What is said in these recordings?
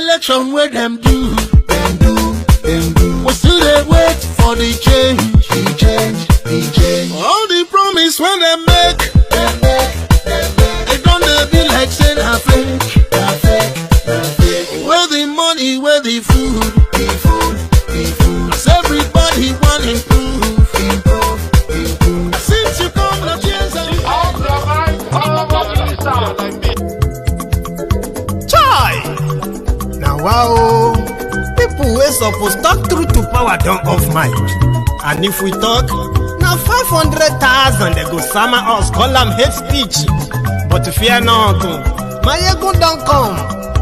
election where them do. We still they wait for the change. All the promise when they make, they don't be like saying a fake. Where the money, where the food. As everybody want improve. Since you come, the chance Chai! Now wow, people wey suppose talk truth to power don't off mic. And if we talk, now 500,000 they go summer us, call them hate speech. But fear not, Maiyegun don't come.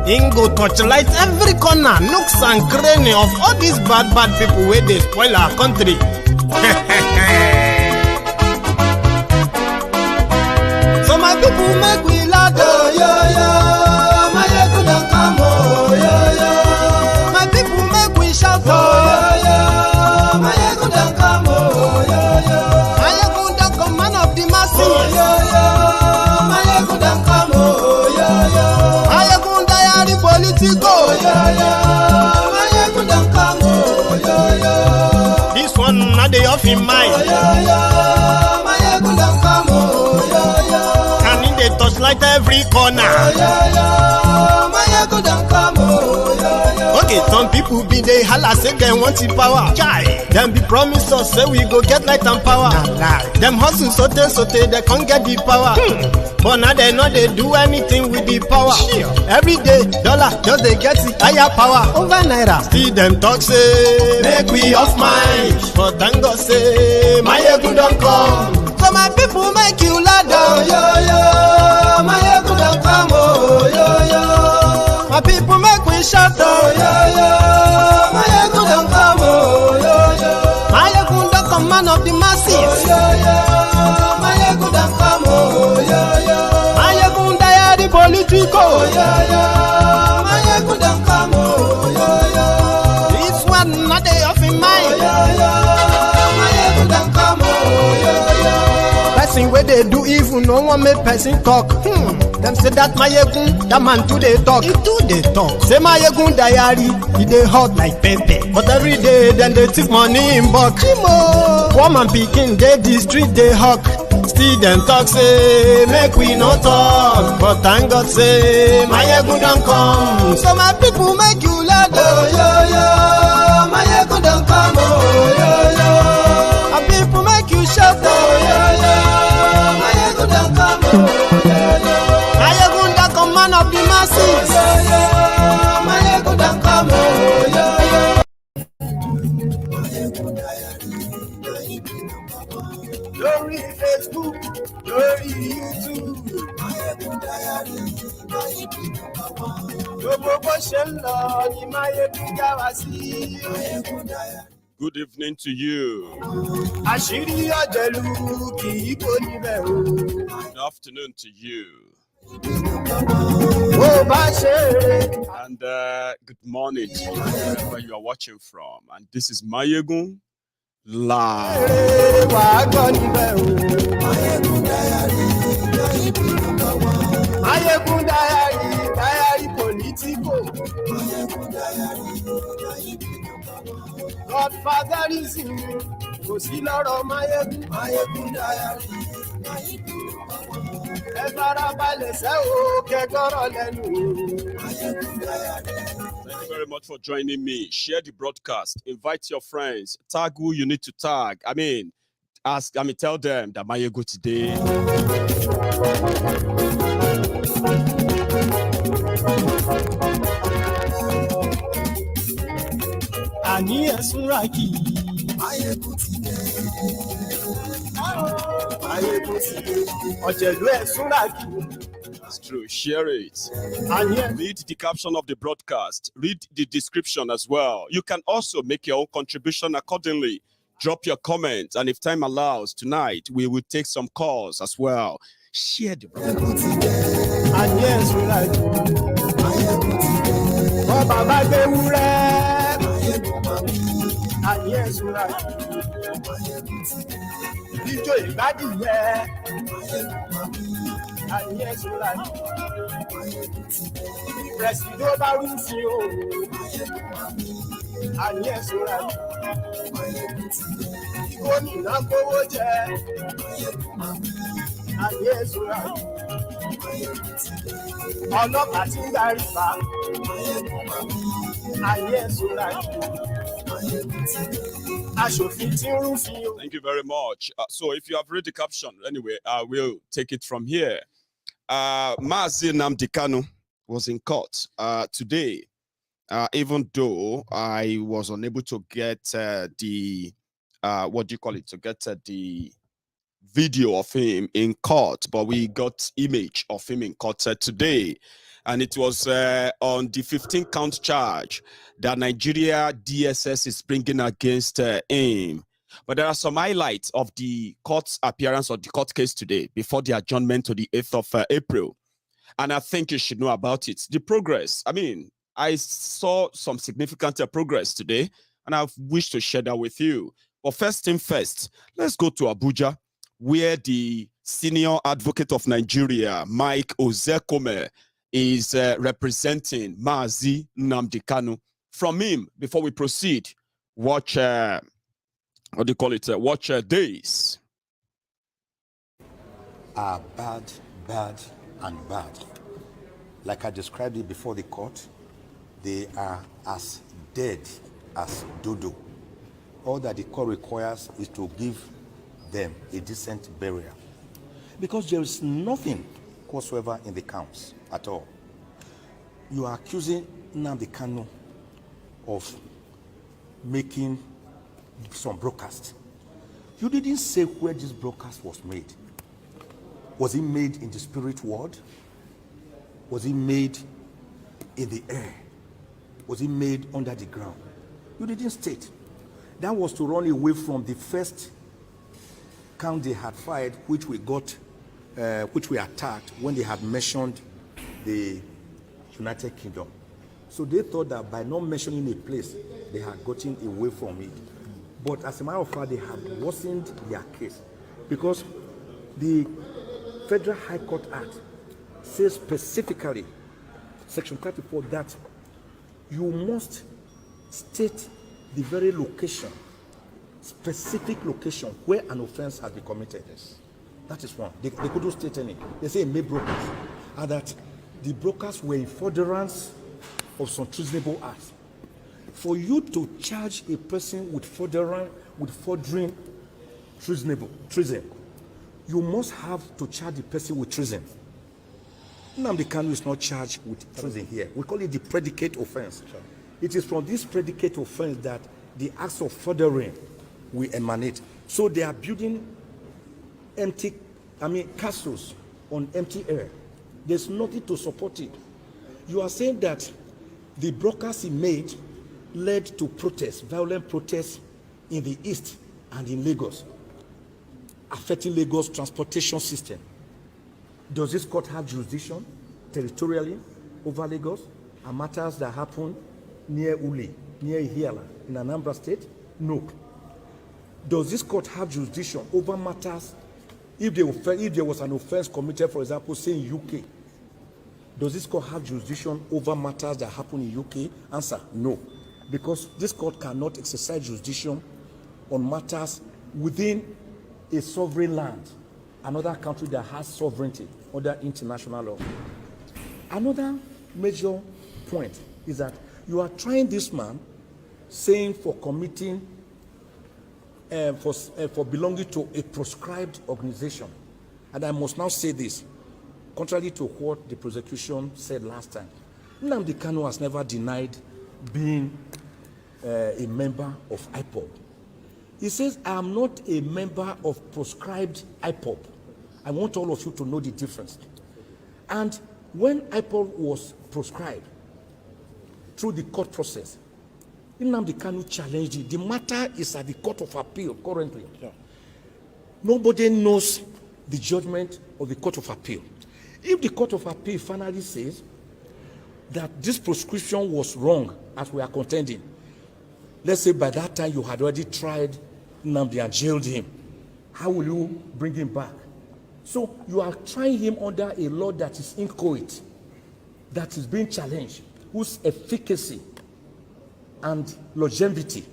Ingo torchlight every corner, nooks and cranny of all these bad people where they spoil our country. So my people make we laugh, Maiyegun don't come, my people make we shout, Maiyegun don't come, Maiyegun don't come, man of the masses, Maiyegun don't come, Maiyegun Diary Politico, Maiyegun don't come, this one not the off in mind, Maiyegun don't come, and in the torchlight every corner, Maiyegun don't come. Okay, some people be they holla say they want the power. Chai, them be promise us say we go get light and power. Them hustle sote they can't get the power. But now they know they do anything with the power. Every day, dollar just they get the higher power over naira. See them talk say make we off mind, but thank God say Maiyegun don't come. So my people make you ladder, Maiyegun don't come, my people make we shout, Maiyegun don't come, Maiyegun don't come, man of the masses, Maiyegun don't come, Maiyegun Diary Politico, Maiyegun don't come, this one not they off in mind, Maiyegun don't come, person where they do evil, no one make person talk. Them say that Maiyegun, that man too they talk. He too they talk. Say Maiyegun Diary, he they hot like pepper. But every day then they take money in bulk. Poor man picking, they the street they hawk. Still them talk say make we no talk. But thank God say Maiyegun don't come. So my people make you laugh, Maiyegun don't come, my people make you shout, Maiyegun don't come, Maiyegun don't come, man of the masses, Maiyegun don't come, Lórí Facebook, lórí YouTube, Maiyegun Diary, gbogbo bó ṣe ń lọ ni Maiyegun já wá sí. Good evening to you. Àṣírí ọ̀jẹ̀lú kì í kó níbẹ̀ o. Good afternoon to you. Bó bá ṣe And good morning to you, wherever you are watching from. And this is Maiyegun Live. wà á gbọ́ níbẹ̀ o. Maiyegun Diary, Diary Politico. Godfatherism kò sí lọ́rọ̀ Maiyegun Diary. Ẹ farabalẹ̀ sẹ́ o kẹ́gọ́rọ̀ lẹ́nu o. Thank you very much for joining me. Share the broadcast. Invite your friends. Tag who you need to tag. Tell them that Maiyegun today. Àní ẹ̀sùn ra kì í. Maiyegun ti dé. Maiyegun ti dé. Ọ̀jẹ̀lú ẹ̀sùn ra kì í. That's true. Share it. Àní Read the caption of the broadcast. Read the description as well. You can also make your own contribution accordingly. Drop your comments, and if time allows, tonight we will take some calls as well. Share the broadcast. àní ẹ̀sùn ra kì í. Bọ́ bàbá gbé wúrẹ́. Àní ẹ̀sùn ra kì í. Ijó ìgbádìí yẹ. And yes, you like. Presido Barufio. And yes, you like. Oni na kowo je. And yes, you like. Ọlọ́pàá ti ń darí fa. And yes, you like. Thank you very much. So if you have read the caption, anyway, I will take it from here. Nnamdi Kanu was in court today, even though I was unable to get the video of him in court, but we got image of him in court today. And it was on the 15-count charge that Nigeria DSS is bringing against him. But there are some highlights of the court's appearance of the court case today before the adjournment to the 8th of April. And I think you should know about it. The progress, I mean, I saw some significant progress today, and I wish to share that with you. But first thing first, let's go to Abuja, where the senior advocate of Nigeria, Mike Ozekome, is representing Mazi Nnamdi Kanu. From him, before we proceed, watch, watch this. Are bad, and bad. Like I described it before the court, they are as dead as dodo. All that the court requires is to give them a decent burial. Because there is nothing whatsoever in the counts at all. You are accusing Nnamdi Kanu of making some broadcast. You didn't say where this broadcast was made. Was it made in the spirit world? Was it made in the air? Was it made under the ground? You didn't state. That was to run away from the first count they had fired, which we attacked when they had mentioned the United Kingdom. So they thought that by not mentioning a place, they had gotten away from it. But as a matter of fact, they had worsened their case, because the Federal High Court Act says specifically, Section 34, that you must state the very location, specific location where an offense has been committed. Yes. That is one. They couldn't state any. They say made brokers, and that the brokers were in furtherance of some treasonable acts. For you to charge a person with furthering treason, you must have to charge the person with treason. Nnamdi Kanu is not charged with treason here. We call it the predicate offense. Sure. It is from this predicate offense that the acts of furthering will emanate. So they are building castles on empty air. There's nothing to support it. You are saying that the broadcast he made led to protests, violent protests in the east and in Lagos, affecting Lagos transportation system. Does this court have jurisdiction territorially over Lagos and matters that happen near Uli, near Ihiala, in Anambra State? No. Does this court have jurisdiction over matters if there was an offense committed, for example, say in UK? Does this court have jurisdiction over matters that happen in UK? Answer, no. Because this court cannot exercise jurisdiction on matters within a sovereign land, another country that has sovereignty under international law. Another major point is that you are trying this man, saying for committing, for belonging to a proscribed organization. And I must now say this, contrary to what the prosecution said last time. Nnamdi Kanu has never denied being a member of IPOB. He says, I am not a member of proscribed IPOB. I want all of you to know the difference. And when IPOB was proscribed through the court process, Nnamdi Kanu challenged it. The matter is at the Court of Appeal currently. Yeah. Nobody knows the judgment of the Court of Appeal. If the Court of Appeal finally says that this proscription was wrong, as we are contending, let's say by that time you had already tried Nnamdi and jailed him, how will you bring him back So you are trying him under a law that is inchoate, that is being challenged, whose efficacy and longevity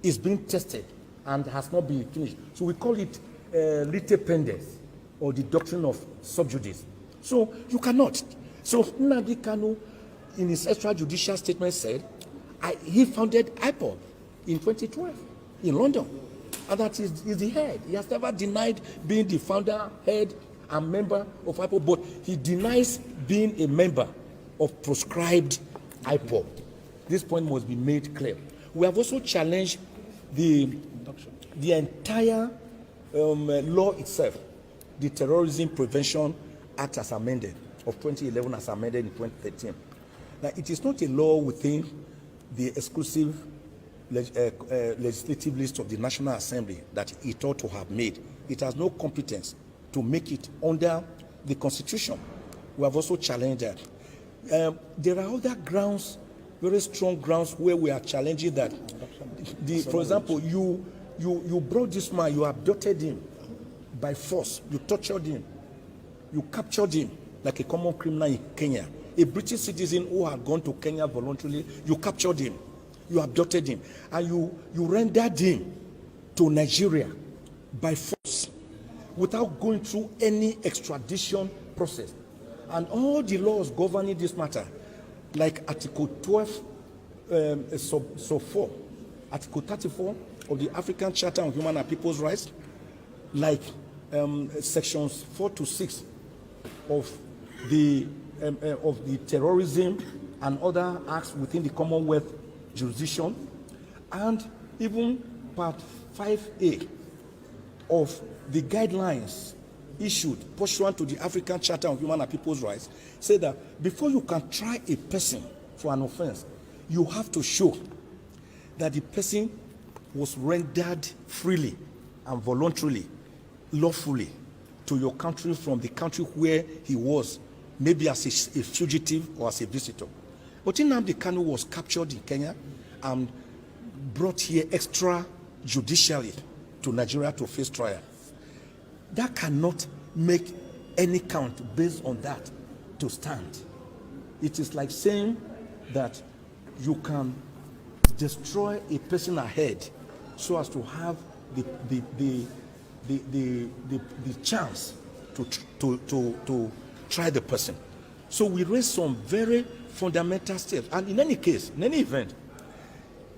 is being tested and has not been finished. So we call it lite pendens, or the doctrine of sub judice. So you cannot. So Nnamdi Kanu, in his extrajudicial statement, said he founded IPOB in 2012 in London, and that is the head. He has never denied being the founder, head, and member of IPOB, but he denies being a member of proscribed IPOB. This point must be made clear. We have also challenged the entire law itself, the Terrorism Prevention Act as amended of 2011 as amended in 2013. Now, it is not a law within the exclusive legislative list of the National Assembly that it ought to have made. It has no competence to make it under the Constitution. We have also challenged that. There are other grounds, very strong grounds, where we are challenging that. For example, you brought this man, you abducted him by force, you tortured him, you captured him like a common criminal in Kenya. A British citizen who had gone to Kenya voluntarily, you captured him, you abducted him, and you rendered him to Nigeria by force without going through any extradition process. And all the laws governing this matter, like Article 12, sub 4, Article 34 of the African Charter on Human and People's Rights, like sections 4 to 6 of the terrorism and other acts within the Commonwealth jurisdiction, and even Part 5A of the guidelines issued pursuant to the African Charter on Human and People's Rights, say that before you can try a person for an offense, you have to show that the person was rendered freely and voluntarily, lawfully, to your country from the country where he was, maybe as a fugitive or as a visitor. But Nnamdi Kanu was captured in Kenya and brought here extrajudicially to Nigeria to face trial. That cannot make any count based on that to stand. It is like saying that you can destroy a person ahead so as to have the chance to try the person. So we raise some very fundamental steps. And in any case, in any event,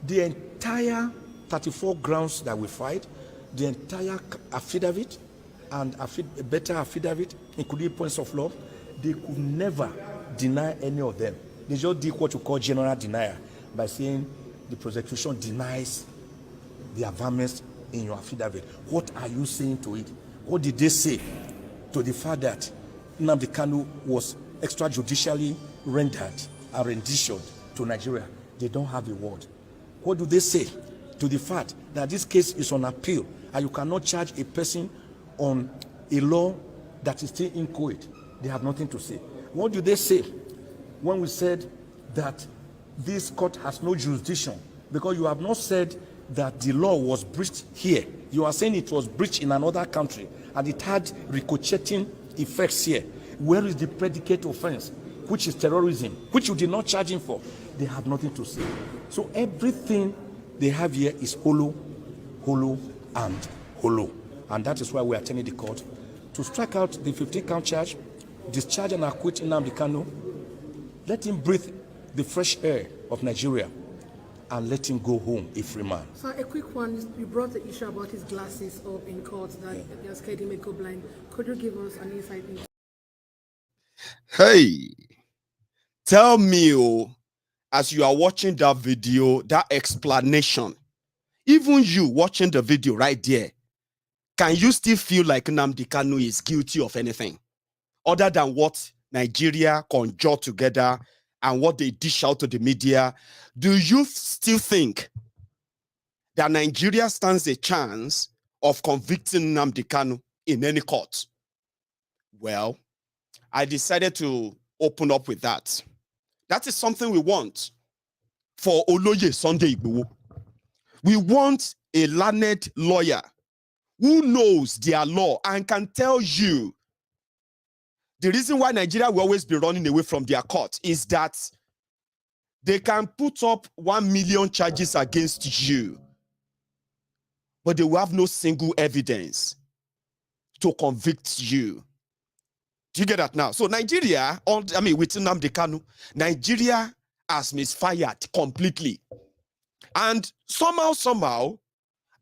the entire 34 grounds that we fight, the entire affidavit and a better affidavit, including points of law, they could never deny any of them. They just did what you call general denial by saying the prosecution denies the affirmance in your affidavit. What are you saying to it? What did they say to the fact that Nnamdi Kanu was extrajudicially rendered and renditioned to Nigeria? They don't have a word. What do they say to the fact that this case is on appeal and you cannot charge a person on a law that is still inchoate? They have nothing to say. What do they say when we said that this court has no jurisdiction? Because you have not said that the law was breached here. You are saying it was breached in another country and it had ricocheting effects here. Where is the predicate offense, which is terrorism, which you did not charge him for? They have nothing to say. So everything they have here is hollow, and hollow. And that is why we are telling the court to strike out the 15-count charge, discharge and acquit Nnamdi Kanu, let him breathe the fresh air of Nigeria, and let him go home a free man. So a quick one, you brought the issue about his glasses up in court that they are scared he may go blind. Could you give us an insight into? Hey, tell me, as you are watching that video, that explanation, even you watching the video right there, can you still feel like Nnamdi Kanu is guilty of anything other than what Nigeria conjured together and what they dish out to the media? Do you still think that Nigeria stands a chance of convicting Nnamdi Kanu in any court? Well, I decided to open up with that. That is something we want for Oloye Sunday Igboho. We want a learned lawyer who knows their law and can tell you the reason why Nigeria will always be running away from their court is that they can put up 1 million charges against you, but they will have no single evidence to convict you. Do you get that now? So Nigeria, with Nnamdi Kanu, Nigeria has misfired completely. And somehow,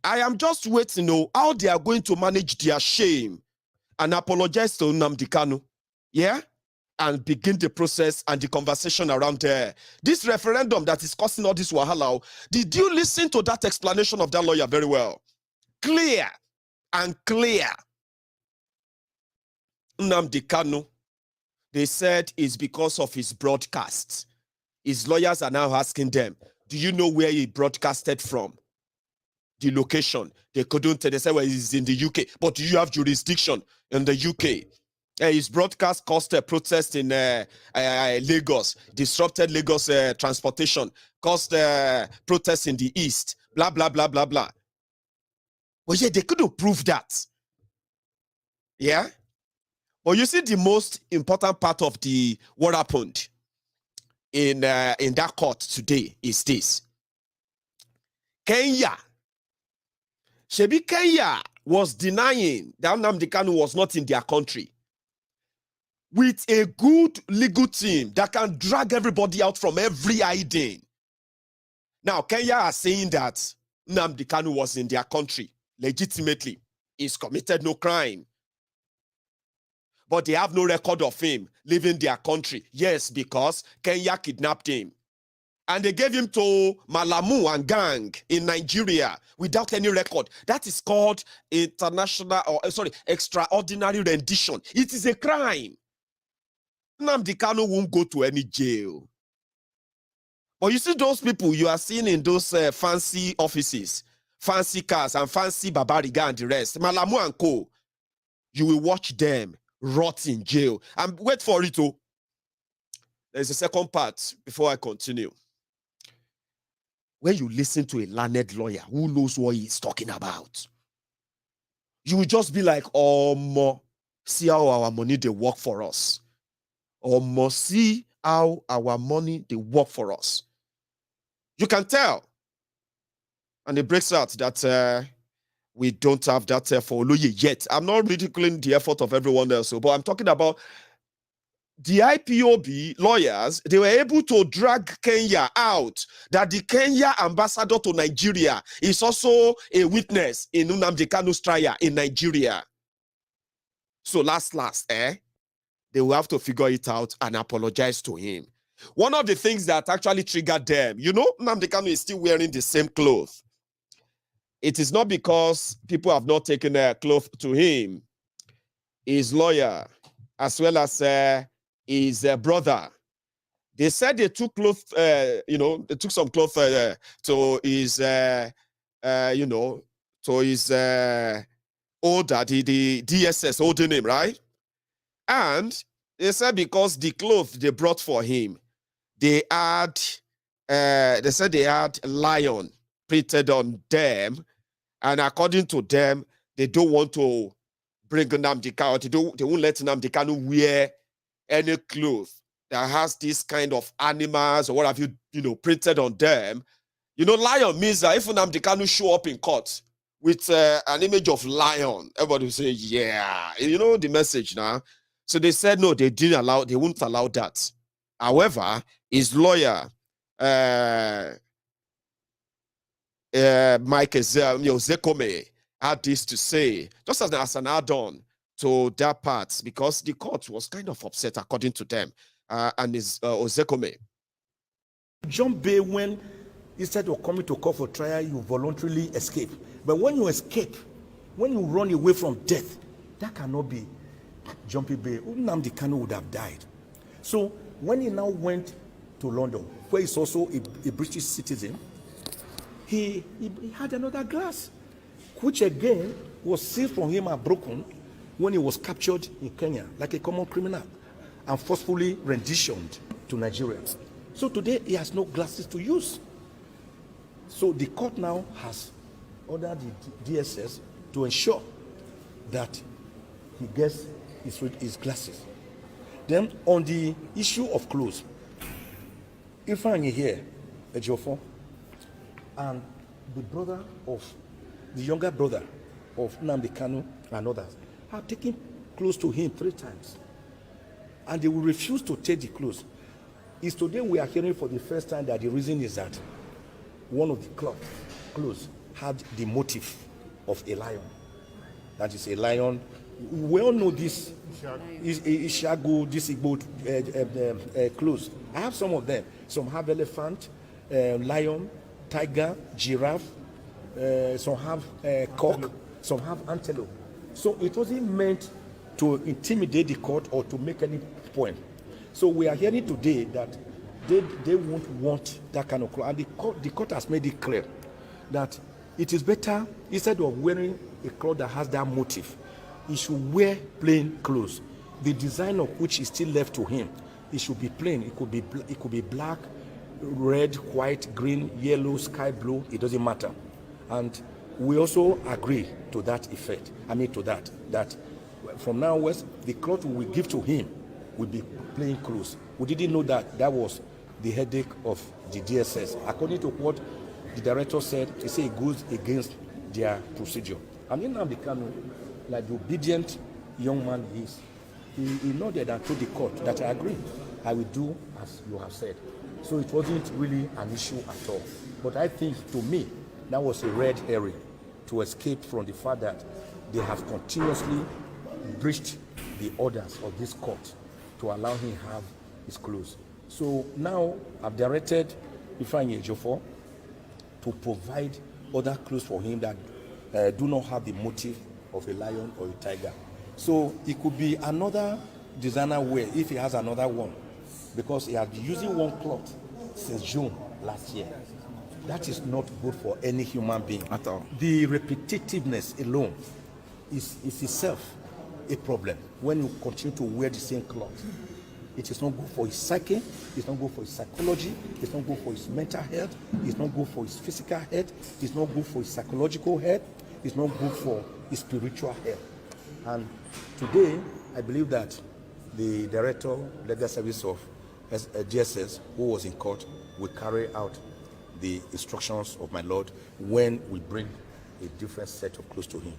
I am just waiting to know how they are going to manage their shame and apologize to Nnamdi Kanu. Yeah? And begin the process and the conversation around there. This referendum that is causing all this wahala, did you listen to that explanation of that lawyer very well? Clear and clear. Nnamdi Kanu, they said it's because of his broadcast. His lawyers are now asking them, do you know where he broadcasted from? The location. They couldn't tell. They said, well, he's in the UK. But do you have jurisdiction in the UK? His broadcast caused a protest in Lagos, disrupted Lagos transportation, caused protests in the East, blah, blah, blah, blah, blah. But yeah, they couldn't prove that. Yeah? But you see, the most important part of what happened in that court today is this. Kenya was denying that Nnamdi Kanu was not in their country with a good legal team that can drag everybody out from every hiding. Now, Kenya are saying that Nnamdi Kanu was in their country legitimately. He's committed no crime. But they have no record of him leaving their country. Yes, because Kenya kidnapped him. And they gave him to Malamu and gang in Nigeria without any record. That is called extraordinary rendition. It is a crime. Nnamdi Kanu won't go to any jail. But you see those people you are seeing in those fancy offices, fancy cars and fancy Babariga and the rest, Malamu and co, you will watch them rot in jail. And wait for it. There's a second part before I continue. When you listen to a learned lawyer who knows what he's talking about, you will just be like, oh, see how our money they work for us. Or see how our money they work for us. You can tell. And it breaks out that we don't have that for Oluye yet. I'm not ridiculing the effort of everyone else, but I'm talking about the IPOB lawyers. They were able to drag Kenya out, that the Kenya ambassador to Nigeria is also a witness in Nnamdi Kanu's trial in Nigeria. So last, they will have to figure it out and apologize to him. One of the things that actually triggered them, Nnamdi Kanu is still wearing the same clothes. It is not because people have not taken their clothes to him. His lawyer, as well as his brother, they said they took clothes, they took some clothes to his, to his older, the DSS holding him, right? And they said because the clothes they brought for him, they said they had lion printed on them. And according to them, they don't want to bring Nnamdi Kanu. They won't let Nnamdi Kanu wear any clothes that has this kind of animals or what have you, printed on them. Lion means that if Nnamdi Kanu show up in court with an image of lion, everybody will say, yeah. The message now. So they said, no, they wouldn't allow that. However, his lawyer, Mike Zekome, had this to say, just as an add-on to that part, because the court was kind of upset, according to them, and his Ozekome. John Bay, when instead of coming to court for trial, you voluntarily escape. But when you escape, when you run away from death, that cannot be Jumpy Bay. Nnamdi Kanu would have died. So when he now went to London, where he's also a British citizen, he had another glass, which again was sealed from him and broken when he was captured in Kenya like a common criminal and forcefully renditioned to Nigeria. So today he has no glasses to use. So the court now has ordered the DSS to ensure that he gets his glasses. Then on the issue of clothes, if I'm here, Ejiofor, and the younger brother of Nnamdi Kanu and others have taken clothes to him 3 times, and they will refuse to take the clothes. It's today we are hearing for the first time that the reason is that one of the clothes had the motif of a lion. That is a lion. We all know this. Ishago, this Igbo clothes. I have some of them. Some have elephant, lion, tiger, giraffe. Some have cock. Some have antelope. So it wasn't meant to intimidate the court or to make any point. So we are hearing today that they won't want that kind of cloth. And the court has made it clear that it is better, instead of wearing a cloth that has that motif, he should wear plain clothes. The design of which is still left to him, it should be plain. It could be black, red, white, green, yellow, sky blue. It doesn't matter. And we also agree to that effect. That from now onwards, the cloth we give to him will be plain clothes. We didn't know that was the headache of the DSS. According to what the director said, he said it goes against their procedure. And Nnamdi Kanu, like the obedient young man he is, he nodded and told the court that I agree. I will do as you have said. So it wasn't really an issue at all. But I think, to me, that was a red herring to escape from the fact that they have continuously breached the orders of this court to allow him to have his clothes. So now I've directed Ifeanyi Ejiofor to provide other clothes for him that do not have the motif of a lion or a tiger. So it could be another designer wear if he has another one, because he has been using one cloth since June last year. That is not good for any human being at all. The repetitiveness alone is itself a problem when you continue to wear the same cloth. It is not good for his psyche, it's not good for his psychology, it's not good for his mental health, it's not good for his physical health, it's not good for his psychological health, it's not good for his spiritual health. And today, I believe that the Director, Legal Service of DSS, who was in court, will carry out the instructions of my Lord when we bring a different set of clothes to him.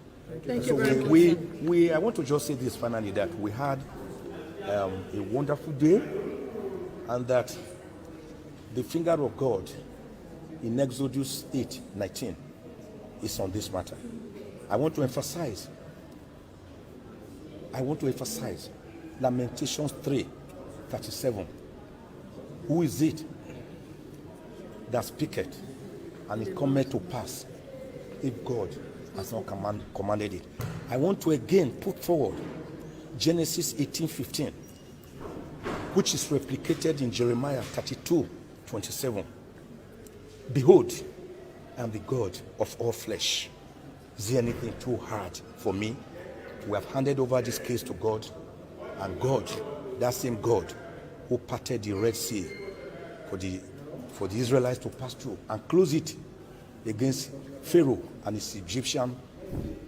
Thank So I want to just say this finally, that we had a wonderful day, and that the finger of God in Exodus 8:19 is on this matter. I want to emphasize Lamentations 3:37. Who is it that speaketh, and it cometh to pass, if God has not commanded it? I want to again put forward Genesis 18:15, which is replicated in Jeremiah 32:27. Behold, I am the God of all flesh. Is there anything too hard for me? We have handed over this case to God, and God, that same God who parted the Red Sea for the Israelites to pass through and close it against Pharaoh and his Egyptian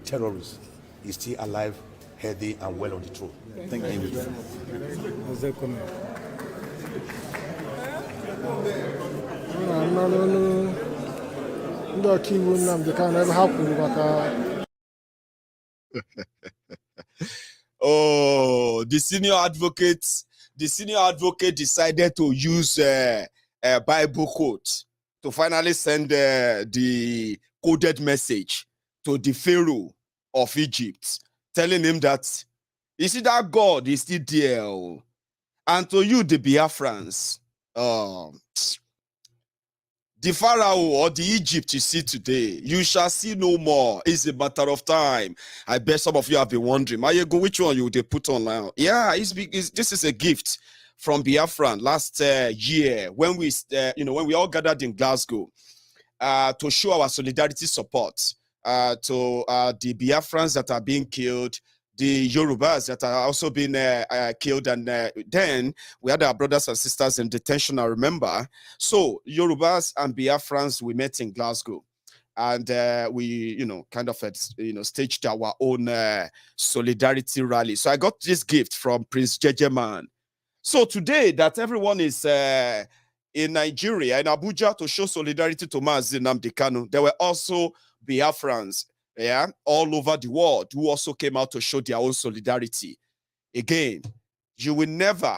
terrorists, is still alive, healthy, and well on the throne. Thank you. Oh, the senior advocate decided to use a Bible quote to finally send the coded message to the Pharaoh of Egypt, telling him that, you see, that God is still there. And to you, the Biafrans, the Pharaoh or the Egypt you see today, you shall see no more. It's a matter of time. I bet some of you have been wondering, Maiyegun, which one you they put on now? Yeah, this is a gift from Biafran last year when we, when we all gathered in Glasgow to show our solidarity support to the Biafrans that are being killed, the Yorubas that are also being killed, and then we had our brothers and sisters in detention, I remember. So Yorubas and Biafrans, we met in Glasgow, and we, kind of, staged our own solidarity rally. So I got this gift from Prince Jejeman, So today that everyone is in Nigeria, in Abuja, to show solidarity to Nnamdi Kanu, there were also Biafrans, all over the world who also came out to show their own solidarity. Again, you will never,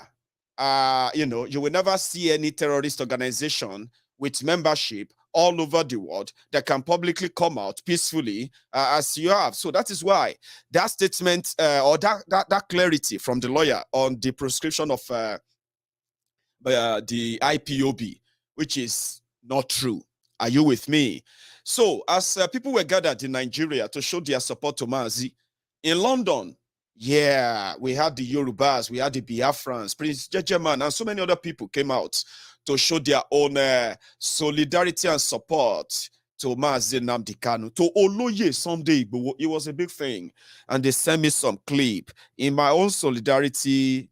you will never see any terrorist organization with membership all over the world that can publicly come out peacefully as you have. So that is why that statement or that clarity from the lawyer on the prescription of the IPOB, which is not true. Are you with me? So as people were gathered in Nigeria to show their support to Mazi, in London, we had the Yorubas, we had the Biafrans, Prince Jejeman, and so many other people came out to show their own solidarity and support to Mazi Nnamdi Kanu, to Oloye Sunday Igboho. It was a big thing. And they sent me some clip. In my own solidarity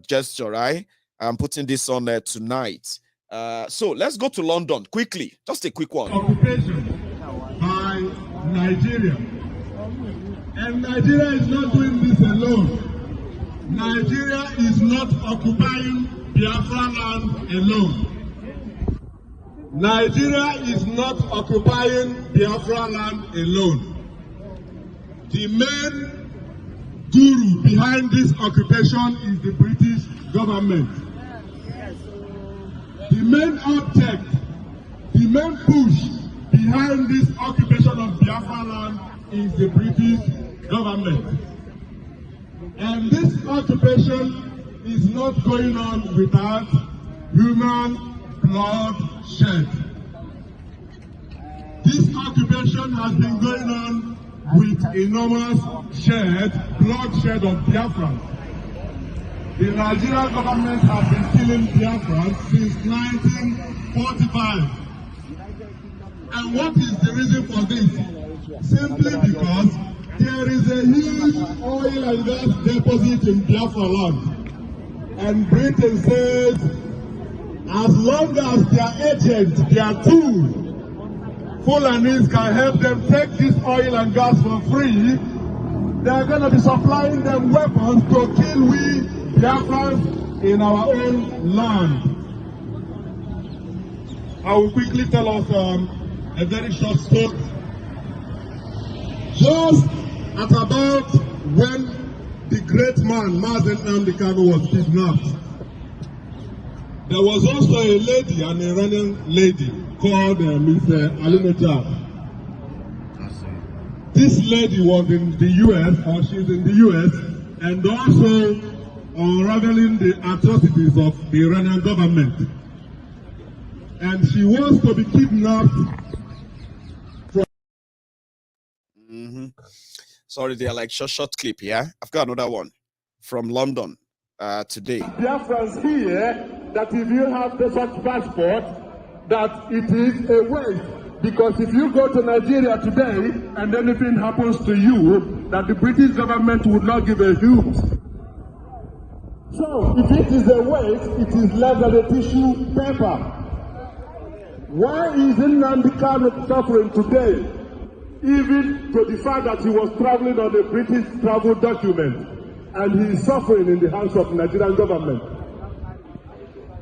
gesture, right? I'm putting this on tonight. So let's go to London quickly. Just a quick one. Occupation by Nigeria. And Nigeria is not doing this alone. Nigeria is not occupying Biafra land alone. Nigeria is not occupying Biafra land alone. The main guru behind this occupation is the British government. The main object, the main push behind this occupation of Biafra land is the British government. And this occupation is not going on without human blood shed. This occupation has been going on with enormous bloodshed of Biafrans. The Nigerian government has been killing Biafrans since 1945. And what is the reason for this? Simply because there is a huge oil and gas deposit in Biafra land. And Britain says, as long as their agent, their tool, Fulanis can help them take this oil and gas for free, they are going to be supplying them weapons to kill we Biafrans in our own land. I will quickly tell us a very short story. Just at about when the great man, Nnamdi Kanu, was kidnapped, there was also a lady, an Iranian lady, called Ms. Alinejad. This lady was in the U.S., or she's in the U.S., and also unraveling the atrocities of the Iranian government. And she wants to be kidnapped from... Sorry, they are like short clip here. I've got another one from London today. Biafrans here that if you have the such passport, that it is a waste. Because if you go to Nigeria today and anything happens to you, that the British government would not give a hoot. So if it is a waste, it is less than a tissue paper. Why is Nnamdi Kanu suffering today? Even to the fact that he was traveling on a British travel document, and he is suffering in the hands of the Nigerian government.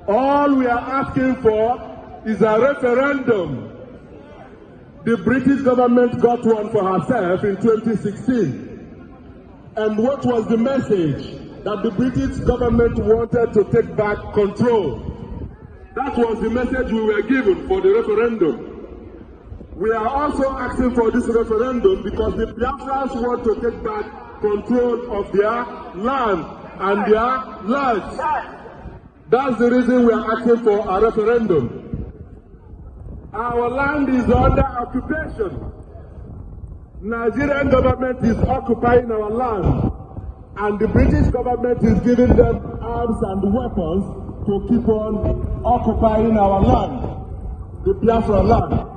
All we are asking for is a referendum. The British government got one for herself in 2016. And what was the message? That the British government wanted to take back control. That was the message we were given for the referendum. We are also asking for this referendum because the Biafrans want to take back control of their land and their lives. That's the reason we are asking for a referendum. Our land is under occupation. Nigerian government is occupying our land, and the British government is giving them arms and weapons to keep on occupying our land, the Biafra land.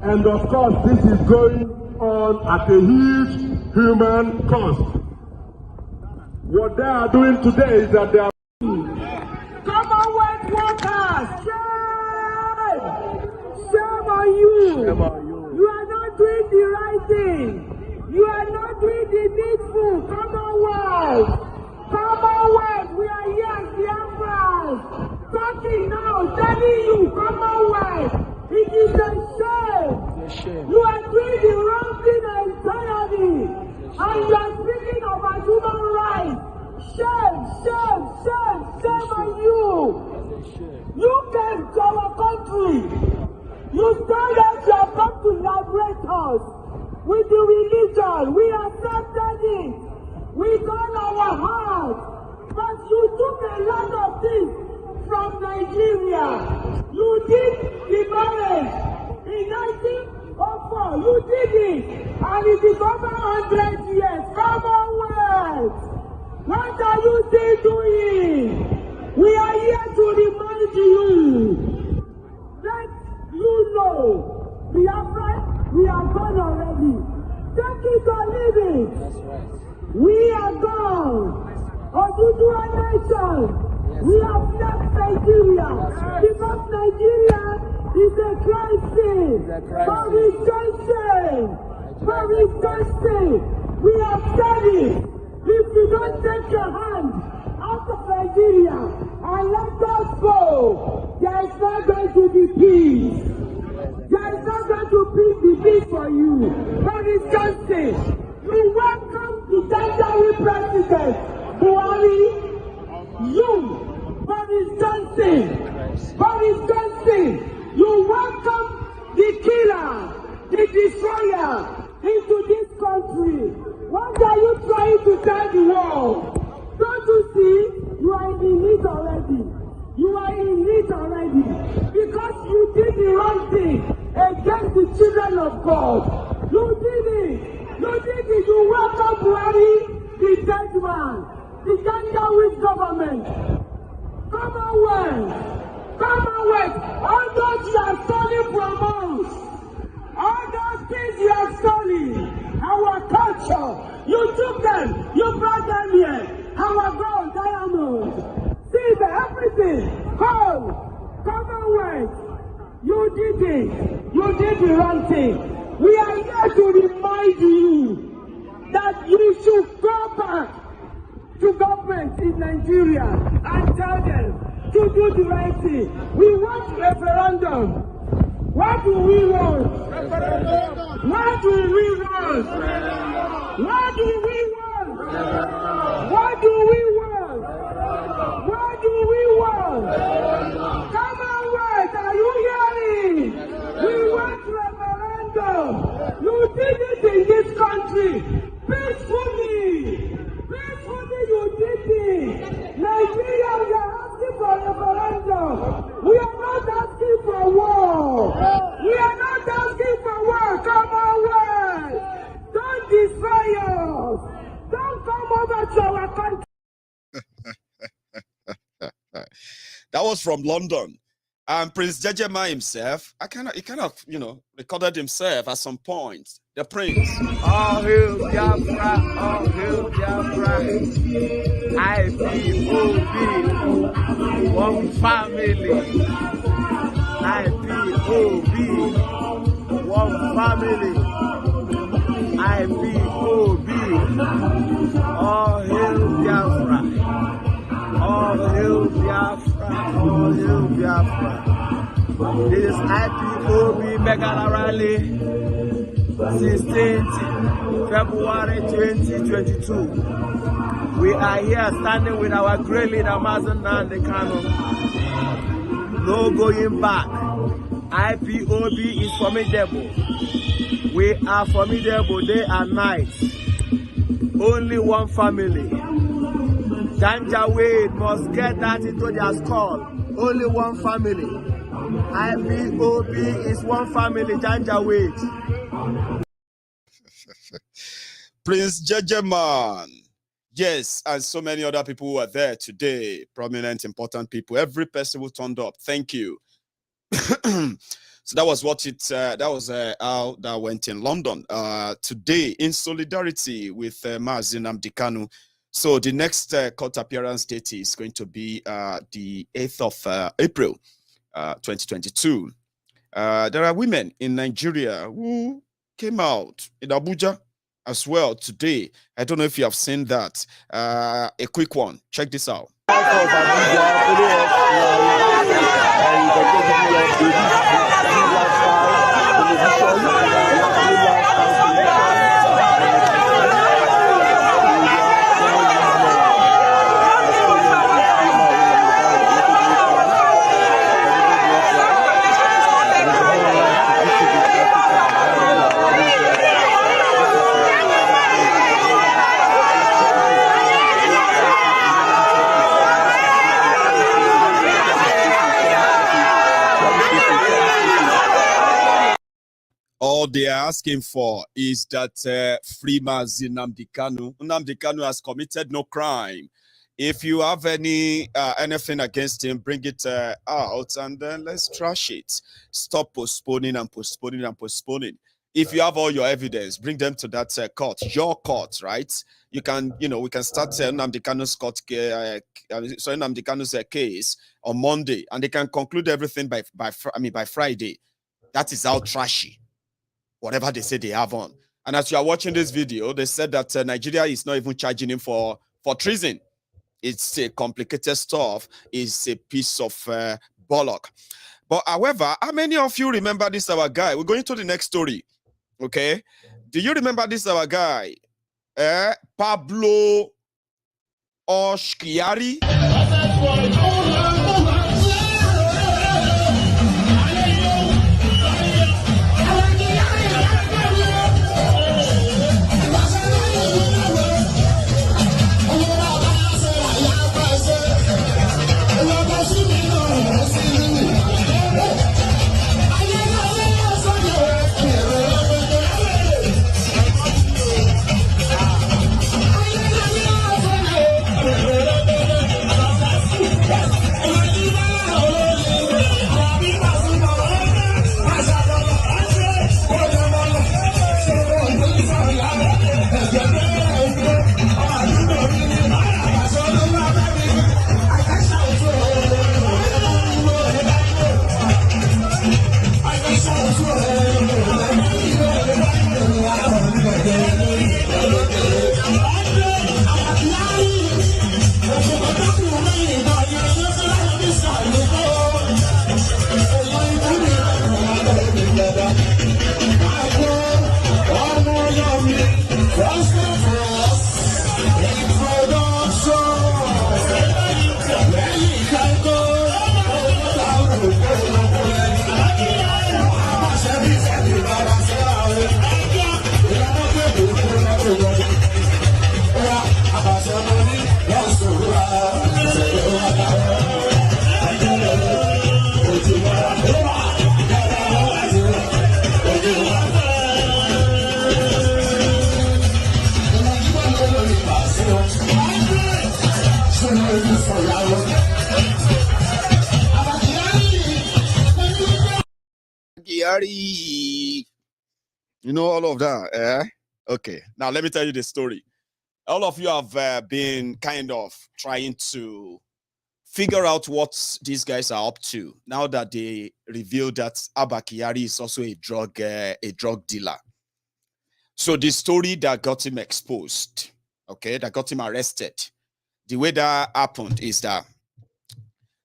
And of course, this is going on at a huge human cost. What they are doing today is that they are... Commonwealth workers, shame! Shame on you! Shame on you. You are not doing the right thing. You are not doing the needful. Commonwealth! Commonwealth! We are here as the Commonwealth, it is a shame. You are doing the wrong thing entirely. And you are speaking about human rights. Shame, shame, shame, shame on you. You came to our country. You told us you have come to liberate us with the religion. We accepted it. We got our heart. But you took a lot of things from Nigeria. You did the marriage in 1904. You did it. And it is over 100 years. Commonwealth. What are you still doing? We are here to remind you. Let you know. Biafra, we are gone already. Take it or leave it. That's right. We are gone. Odudua nation. We have left Nigeria. Right. Because Nigeria is a crisis. For rejoicing. For rejoicing. We have said it. If you don't take your hand out of Nigeria and let us go, there is not going to be peace. There is not going to be peace for you. Boris Johnson, you welcome the Tanzania President Buhari. You, Boris Johnson, you welcome the killer, the destroyer into this country. What are you trying to tell the world? Don't you see? You are in it already. You are in it already. Because you did the wrong thing against the children of God. You did it. You did it. You welcome Buhari, the dead man, the Ganja government. Commonwealth. All those you are stolen from us. All those things you are stolen. Our culture, you took them, you brought them here. Our gold, diamonds, silver, everything. Commonwealth, you did it. You did the wrong thing. We are here to remind you that you should go back to government in Nigeria and tell them to do the right thing. We want referendum. What do we want? What do we want? What do we want? What do we want? What do we want? Commonwealth, are you hearing? We want referendum. You did it in this country. Peacefully. Peacefully you did it. Nigeria, we are asking for referendum. We are not asking for war. We are not asking for war. Commonwealth. Don't destroy us. Don't come over to our country. That was from London. And Prince Jejema himself, he kind of, recorded himself at some point. The Prince. All hail Biafra, all hail Biafra. IPOB, one family. IPOB, one family. IPOB, all hail Biafra. All hail Biafra, all hail Biafra. This is IPOB mega rally, 16th February 2022. We are here standing with our great leader, Nnamdi Kanu. No going back. IPOB is formidable. We are formidable day and night. Only one family. Janjaweed must get that into their skull. Only one family. IPOB is one family, Janjaweed. Prince Jejeman. Yes, and so many other people who are there today. Prominent, important people. Every person who turned up. Thank you. So that was what how that went in London today in solidarity with Nnamdi Kanu. So the next court appearance date is going to be the 8th of April, 2022. There are women in Nigeria who came out in Abuja as well today. I don't know if you have seen that. A quick one. Check this out. All they are asking for is that free Nnamdi Kanu. Nnamdi Kanu has committed no crime. If you have anything against him, bring it out and then let's trash it. Stop postponing and postponing and postponing. If you have all your evidence, bring them to that court, your court, right? You can, we can start Nnamdi Kanu's Nnamdi Kanu's case on Monday, and they can conclude everything by Friday. That is how trashy whatever they say they have on. And as you are watching this video, they said that Nigeria is not even charging him for treason. It's a complicated stuff. It's a piece of bollock. But however, how many of you remember this our guy? We're going to the next story. Okay. Do you remember this our guy? Pablo Kyari? You know all of that, Okay, now let me tell you the story. All of you have been kind of trying to figure out what these guys are up to now that they revealed that Abba Kyari is also a drug dealer. So the story that got him exposed, okay, that got him arrested, the way that happened is that,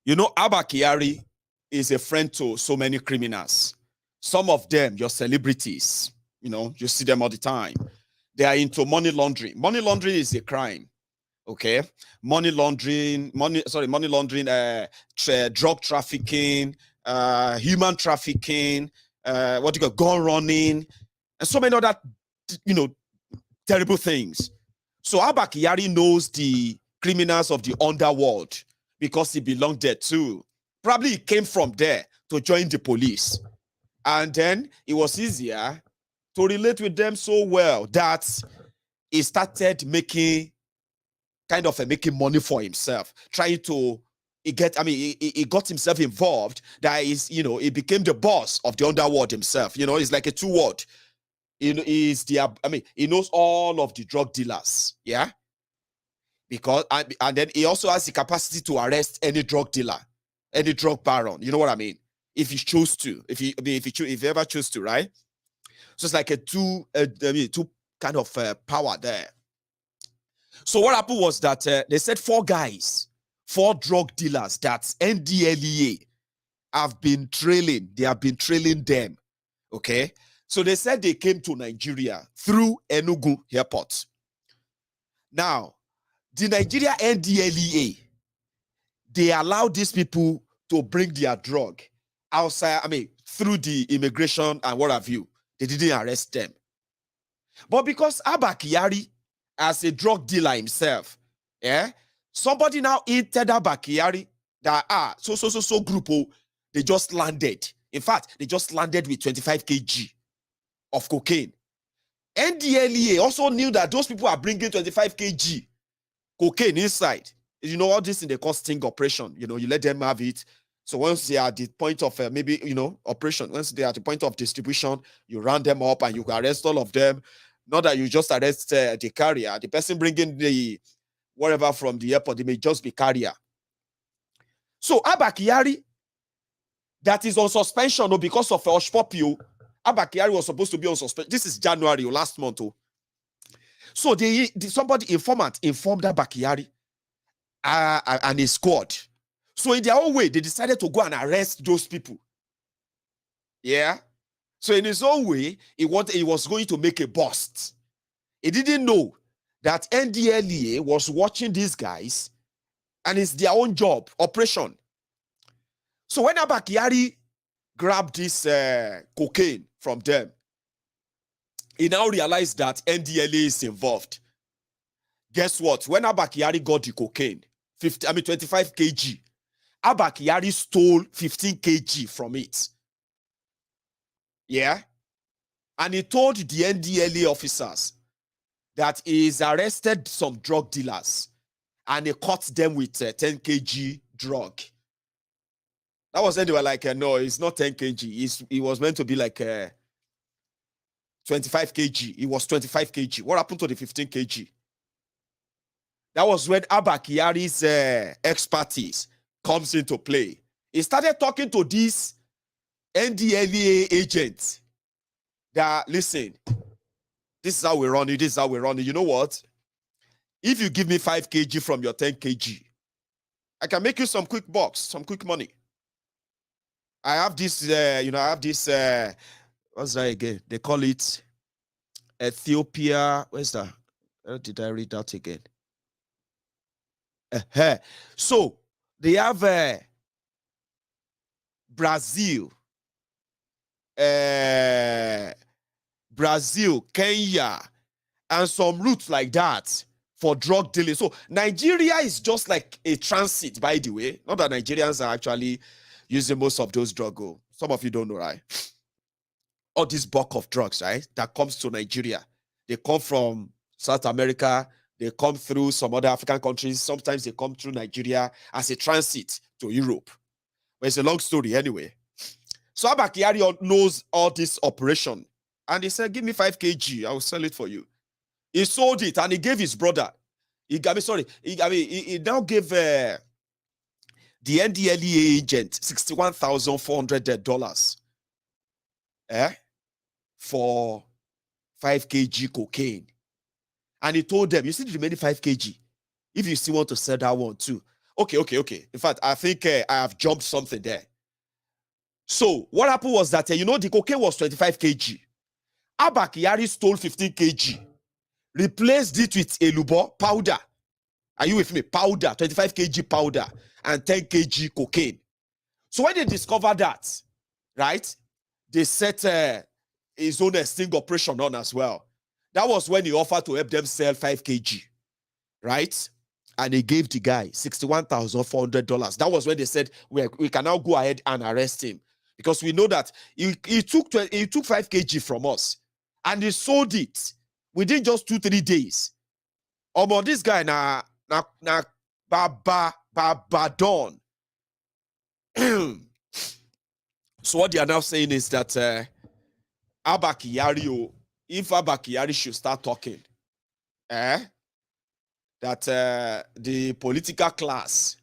Abba Kyari is a friend to so many criminals. Some of them, your celebrities, you see them all the time. They are into money laundering. Money laundering is a crime. Okay. Money laundering, drug trafficking, human trafficking, gun running, and so many other, terrible things. So Abba Kyari knows the criminals of the underworld because he belonged there too. Probably he came from there to join the police. And then it was easier to relate with them so well that he started making money for himself, he got himself involved. That is, he became the boss of the underworld himself. It's like a two-word. He knows all of the drug dealers, yeah? Because, and then he also has the capacity to arrest any drug dealer, any drug baron, you know what I mean? If he choose to, if he ever choose to, right? So it's like a two kind of power there. So what happened was that they said four guys 4 drug dealers that NDLEA have been trailing. They have been trailing them. Okay. So they said they came to Nigeria through Enugu airport. Now, the Nigeria NDLEA, they allowed these people to bring their drug outside, through the immigration and what have you. They didn't arrest them. But because Abba Kyari, as a drug dealer himself, somebody now entered Abba Kyari that, so group, they just landed. In fact, they just landed with 25 kg of cocaine. NDLEA also knew that those people are bringing 25 kg cocaine inside. You know, all this in the costing operation, you let them have it. So once they are at the point of operation, once they are at the point of distribution, you round them up and you arrest all of them. Not that you just arrest the carrier. The person bringing the whatever from the airport, they may just be carrier. So Abba Kyari, that is on suspension because of Oshpopio. Abba Kyari was supposed to be on suspension. This is January, last month. So somebody informed Abba Kyari and his squad. So in their own way, they decided to go and arrest those people. Yeah. So in his own way, he was going to make a bust. He didn't know that NDLEA was watching these guys and it's their own job, operation. So when Abba Kyari grabbed this cocaine from them, he now realized that NDLEA is involved. Guess what? When Abba Kyari got the cocaine, 25 kg, Abba Kyari stole 15 kg from it. Yeah? And he told the NDLEA officers that he's arrested some drug dealers and he caught them with 10 kg drug. That was when they were like, no, it's not 10 kg. It was meant to be like 25 kg. It was 25 kg. What happened to the 15 kg? That was when Abba Kyari's expertise comes into play. He started talking to these NDLEA agents that, listen, this is how we run it, this is how we run it. You know what? If you give me 5 kg from your 10 kg, I can make you some quick bucks, some quick money. I have this, what's that again? They call it Ethiopia. Where's that? Where did I read that again? So they have Brazil, Kenya, and some routes like that for drug dealing. So Nigeria is just like a transit, by the way. Not that Nigerians are actually using most of those drugs. Some of you don't know, right? All this bulk of drugs, right, that comes to Nigeria. They come from South America. They come through some other African countries. Sometimes they come through Nigeria as a transit to Europe. But it's a long story anyway. So Abba Kyari knows all this operation. And he said, give me 5 kg. I will sell it for you. He sold it and he gave his brother. He now gave the NDLEA agent $61,400 for 5 kg cocaine. And he told them, you see the remaining 5 kg, if you still want to sell that one too. Okay. In fact, I think I have jumped something there. So what happened was that, the cocaine was 25 kg. Abba Kyari stole 15 kg, replaced it with elubo powder. Are you with me? Powder, 25 kg powder and 10 kg cocaine. So when they discovered that, right, they set his own sting operation on as well. That was when he offered to help them sell 5 kg, right? And he gave the guy $61,400. That was when they said, we can now go ahead and arrest him. Because we know that he took 5 kg from us. And he sold it within just 2-3 days. But this guy, na Babadon. So what they are now saying is that Abba Kyari, if Abba Kyari should start talking, that the political class,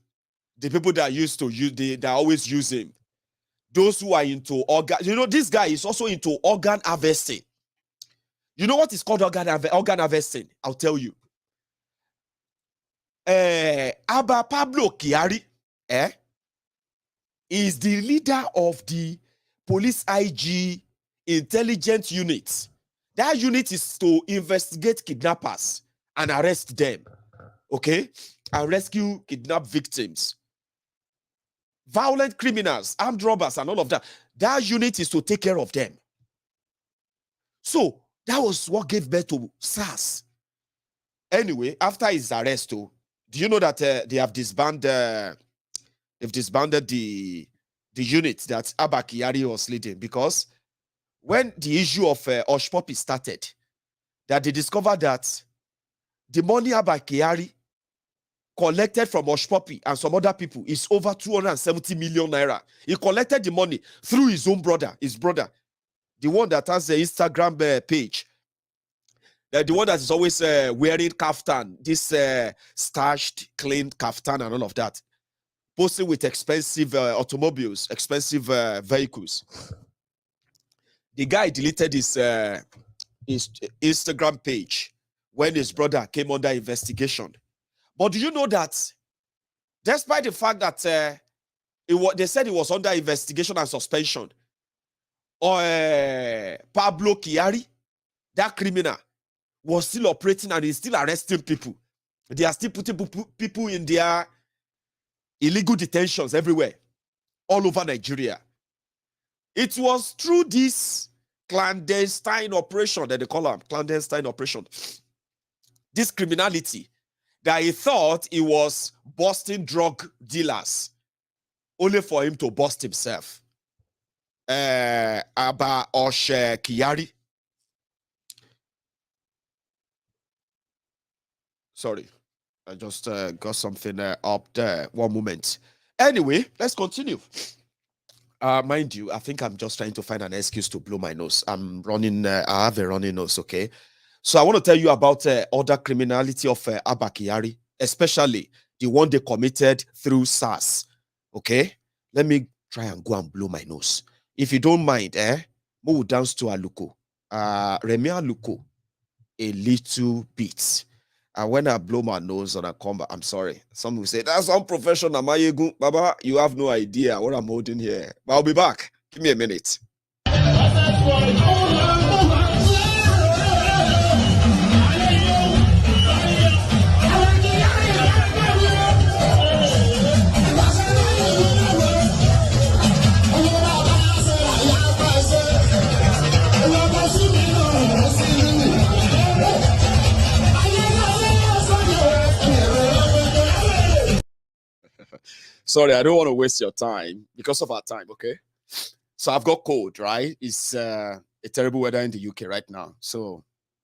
the people that used to use, they always use him, those who are into organ, this guy is also into organ harvesting. You know what is called organ harvesting? I'll tell you. Abba Kyari, is the leader of the police IG intelligence unit. That unit is to investigate kidnappers and arrest them, okay? And rescue kidnapped victims. Violent criminals, armed robbers, and all of that. That unit is to take care of them. So, that was what gave birth to SARS. Anyway, after his arrest, do you know that they have disbanded the unit that Abba Kyari was leading? Because when the issue of Hush Puppy started, that they discovered that the money Abba Kyari collected from Hush Puppy and some other people is over 270 million naira. He collected the money through his own brother, the one that has the Instagram page. The one that is always wearing kaftan, this starched, clean kaftan and all of that. Posting with expensive automobiles, expensive vehicles. The guy deleted his Instagram page when his brother came under investigation. But do you know that despite the fact that they said he was under investigation and suspension, Pablo Kyari, that criminal, was still operating and is still arresting people. They are still putting people in their illegal detentions everywhere, all over Nigeria. It was through this clandestine operation that they call them, clandestine operation, this criminality, that he thought he was busting drug dealers, only for him to bust himself. Abba Kyari. Sorry, I just got something up there. One moment. Anyway, let's continue. Mind you, I think I'm just trying to find an excuse to blow my nose. I'm running, I have a running nose, okay? So I want to tell you about other criminality of Abba Kyari, especially the one they committed through SARS, okay? Let me try and go and blow my nose. If you don't mind, move down to Aluko. Remi Aluko a little bit. And when I blow my nose on a combat, I'm sorry. Some will say, that's unprofessional, Maiyegun. Baba, you have no idea what I'm holding here. But I'll be back. Give me a minute. Sorry, I don't want to waste your time because of our time, okay? So I've got cold, right? It's a terrible weather in the UK right now. So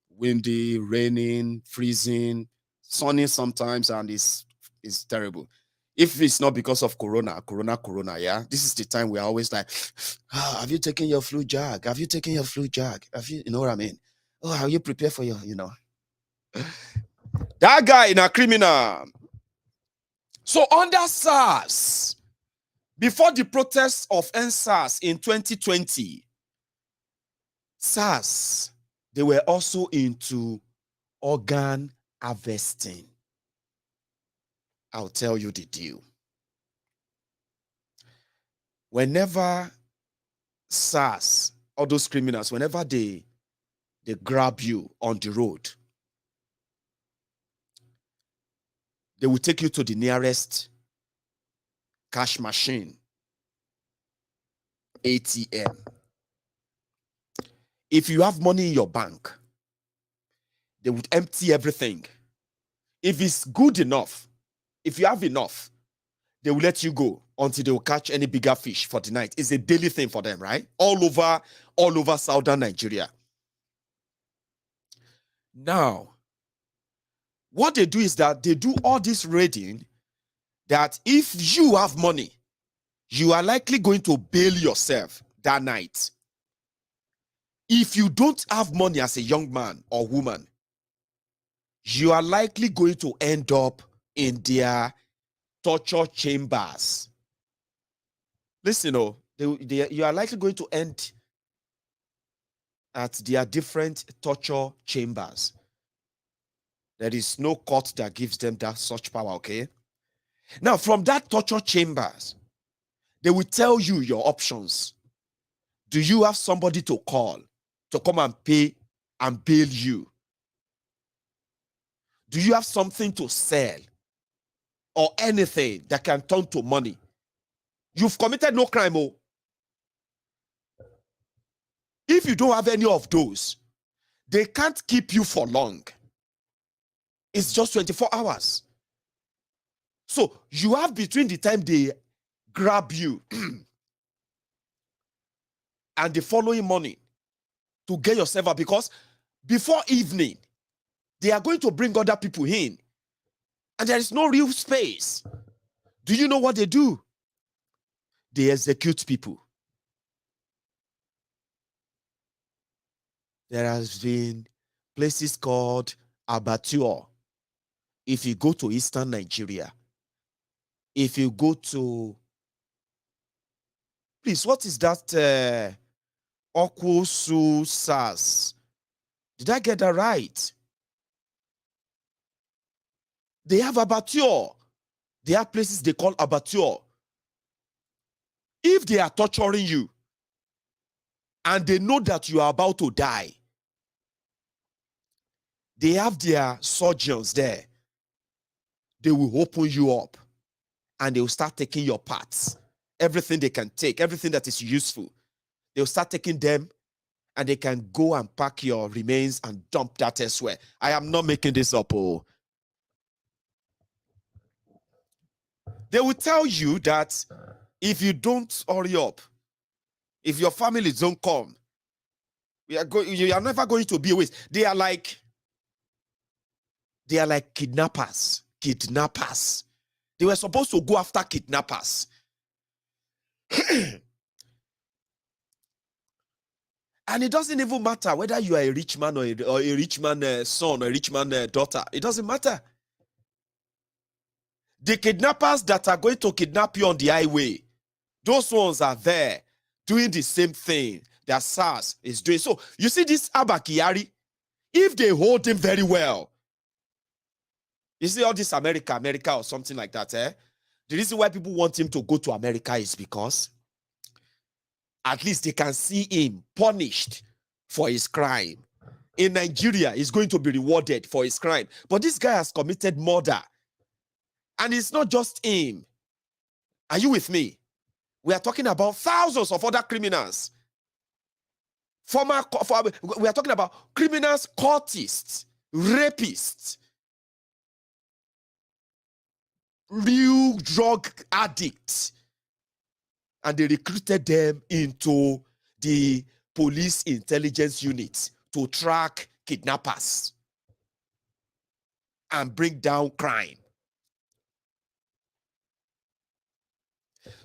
windy, raining, freezing, sunny sometimes, and it's terrible. If it's not because of corona, yeah? This is the time we're always like, have you taken your flu jab? Have you taken your flu jab? You know what I mean? Oh, are you prepared for your, That guy in a criminal. So under SARS, before the protests of SARS in 2020, SARS, they were also into organ harvesting. I'll tell you the deal. Whenever SARS, all those criminals, whenever they grab you on the road, they will take you to the nearest cash machine, ATM. If you have money in your bank, they would empty everything. If it's good enough, if you have enough, they will let you go until they will catch any bigger fish for the night. It's a daily thing for them, right? All over southern Nigeria. Now, what they do is that they do all this raiding that if you have money, you are likely going to bail yourself that night. If you don't have money as a young man or woman, you are likely going to end up in their torture chambers. Listen, you are likely going to end at their different torture chambers. There is no court that gives them that such power, okay? Now, from that torture chambers, they will tell you your options. Do you have somebody to call to come and pay and bail you? Do you have something to sell or anything that can turn to money? You've committed no crime, oh. If you don't have any of those, they can't keep you for long. It's just 24 hours. So you have between the time they grab you and the following morning to get yourself out, because before evening, they are going to bring other people in and there is no real space. Do you know what they do? They execute people. There has been places called abattoir. If you go to Eastern Nigeria, if you go to, please, what is that? Okusu SARs. Did I get that right? They have abattoir. They have places they call abattoir. If they are torturing you and they know that you are about to die, they have their surgeons there. They will open you up and they will start taking your parts. Everything they can take, everything that is useful. They'll start taking them and they can go and pack your remains and dump that elsewhere. I am not making this up. Oh. They will tell you that if you don't hurry up, if your family don't come, you are never going to be a waste. They are like kidnappers. Kidnappers. They were supposed to go after kidnappers. And it doesn't even matter whether you are a rich man or a rich man's son or a rich man's daughter. It doesn't matter. The kidnappers that are going to kidnap you on the highway, those ones are there doing the same thing that SARS is doing. So you see this Abba Kyari, if they hold him very well, you see all this America or something like that, eh? The reason why people want him to go to America is because at least they can see him punished for his crime. In Nigeria, he's going to be rewarded for his crime. But this guy has committed murder. And it's not just him. Are you with me? We are talking about thousands of other criminals. We are talking about criminals, cultists, rapists, real drug addicts. And they recruited them into the police intelligence unit to track kidnappers and bring down crime.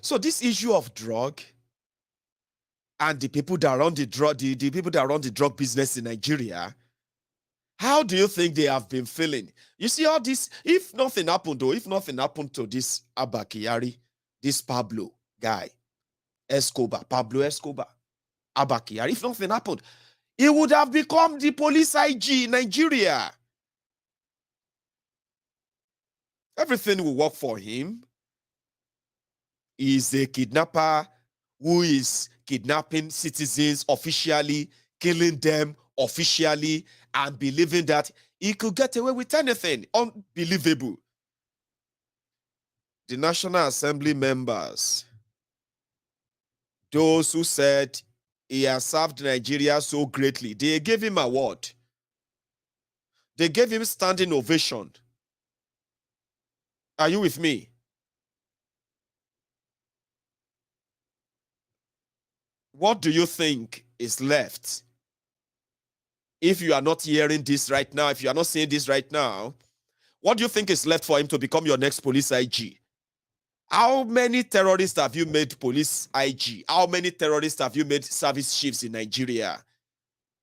So this issue of drug and the people that run the drug, the people that run the drug business in Nigeria, how do you think they have been feeling? You see all this, if nothing happened though, if nothing happened to this Abba Kyari, this Pablo guy, Pablo Escobar, Abba Kyari, if nothing happened, he would have become the police IG in Nigeria. Everything will work for him. He is a kidnapper who is kidnapping citizens officially, killing them officially, and believing that he could get away with anything. Unbelievable. The National Assembly members, those who said he has served Nigeria so greatly, they gave him an award. They gave him standing ovation. Are you with me? What do you think is left? If you are not hearing this right now, if you are not seeing this right now, what do you think is left for him to become your next police IG? How many terrorists have you made police IG? How many terrorists have you made service chiefs in Nigeria?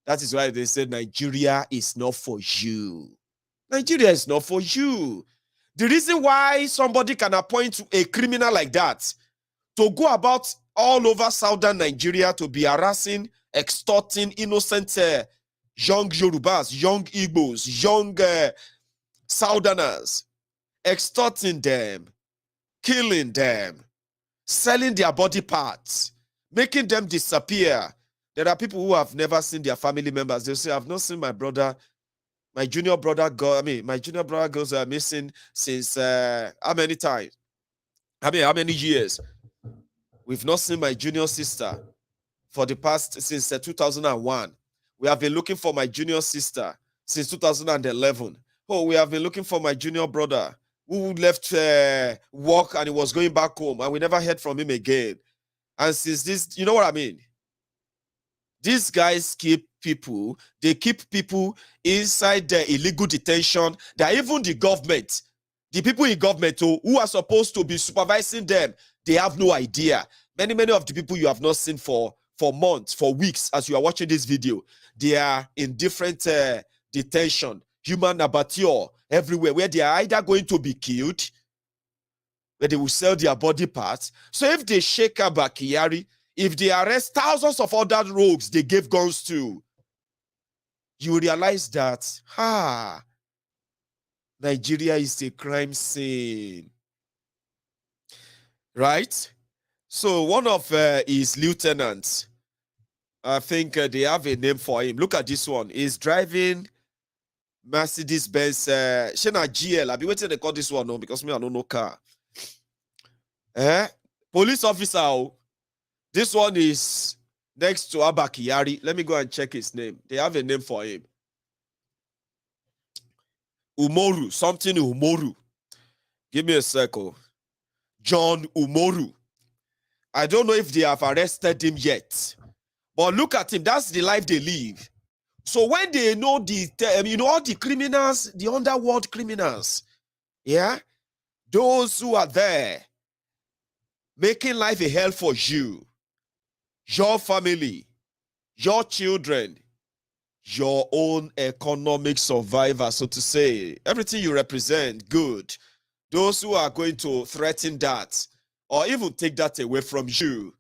That is why they say Nigeria is not for you. Nigeria is not for you. The reason why somebody can appoint a criminal like that to go about all over southern Nigeria to be harassing, extorting innocent young Yorubas, young Igbos, young Southerners, extorting them, killing them, selling their body parts, making them disappear. There are people who have never seen their family members. They say, I've not seen my brother, my junior brother my junior brother goes missing since how many times? How many years? We've not seen my junior sister for the past, since 2001. We have been looking for my junior sister since 2011. Oh, we have been looking for my junior brother who left work and he was going back home, and we never heard from him again. And since this, you know what I mean? These guys keep people inside the illegal detention. That even the government, the people in government who are supposed to be supervising them, they have no idea. Many of the people you have not seen for months, for weeks, as you are watching this video, they are in different detention, human abattoir everywhere, where they are either going to be killed, where they will sell their body parts. So if they shake Abba Kyari, if they arrest thousands of other rogues they gave guns to, you realize that, Nigeria is a crime scene. Right? So one of his lieutenants, I think they have a name for him. Look at this one. He's driving Mercedes-Benz, Shena GL. I've been waiting to call this one, no, because me, I don't know car. Police officer. This one is next to Abba Kyari. Let me go and check his name. They have a name for him. Umoru, something Umoru. Give me a circle. John Umoru. I don't know if they have arrested him yet. But look at him. That's the life they live. So when they know all the criminals, the underworld criminals, yeah, those who are there making life a hell for you, your family, your children, your own economic survivor, so to say, everything you represent, good. Those who are going to threaten that or even take that away from you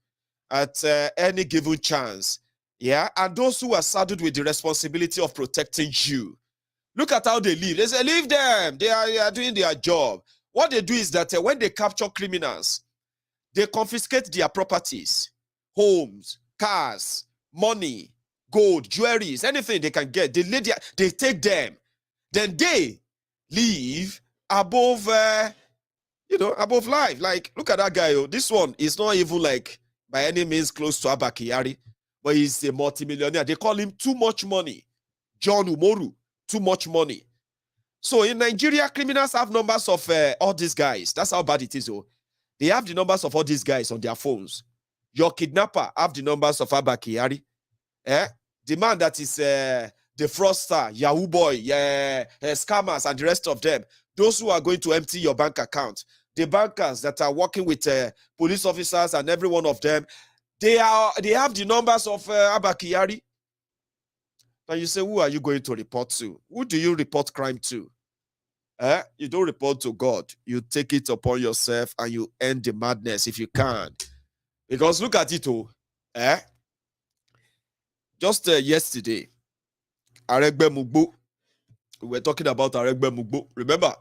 at any given chance, yeah, and those who are saddled with the responsibility of protecting you. Look at how they live. They say, leave them. They are doing their job. What they do is that when they capture criminals, they confiscate their properties, homes, cars, money, gold, jewelries, anything they can get. They take them. Then they live above, above life. Like, look at that guy. This one is not even like by any means close to Abba Kyari, but he's a multimillionaire. They call him Too Much Money. John Umoru, Too Much Money. So in Nigeria, criminals have numbers of all these guys. That's how bad it is. They have the numbers of all these guys on their phones. Your kidnapper have the numbers of Abba Kyari. The man that is the fraudster, Yahoo boy, scammers, and the rest of them. Those who are going to empty your bank account. The bankers that are working with police officers and every one of them, they have the numbers of Abba Kyari. And you say, who are you going to report to? Who do you report crime to? You don't report to God. You take it upon yourself and you end the madness if you can. Because look at it, just yesterday, Aregbe Mugbo. We were talking about Aregbe Mugbo. Remember?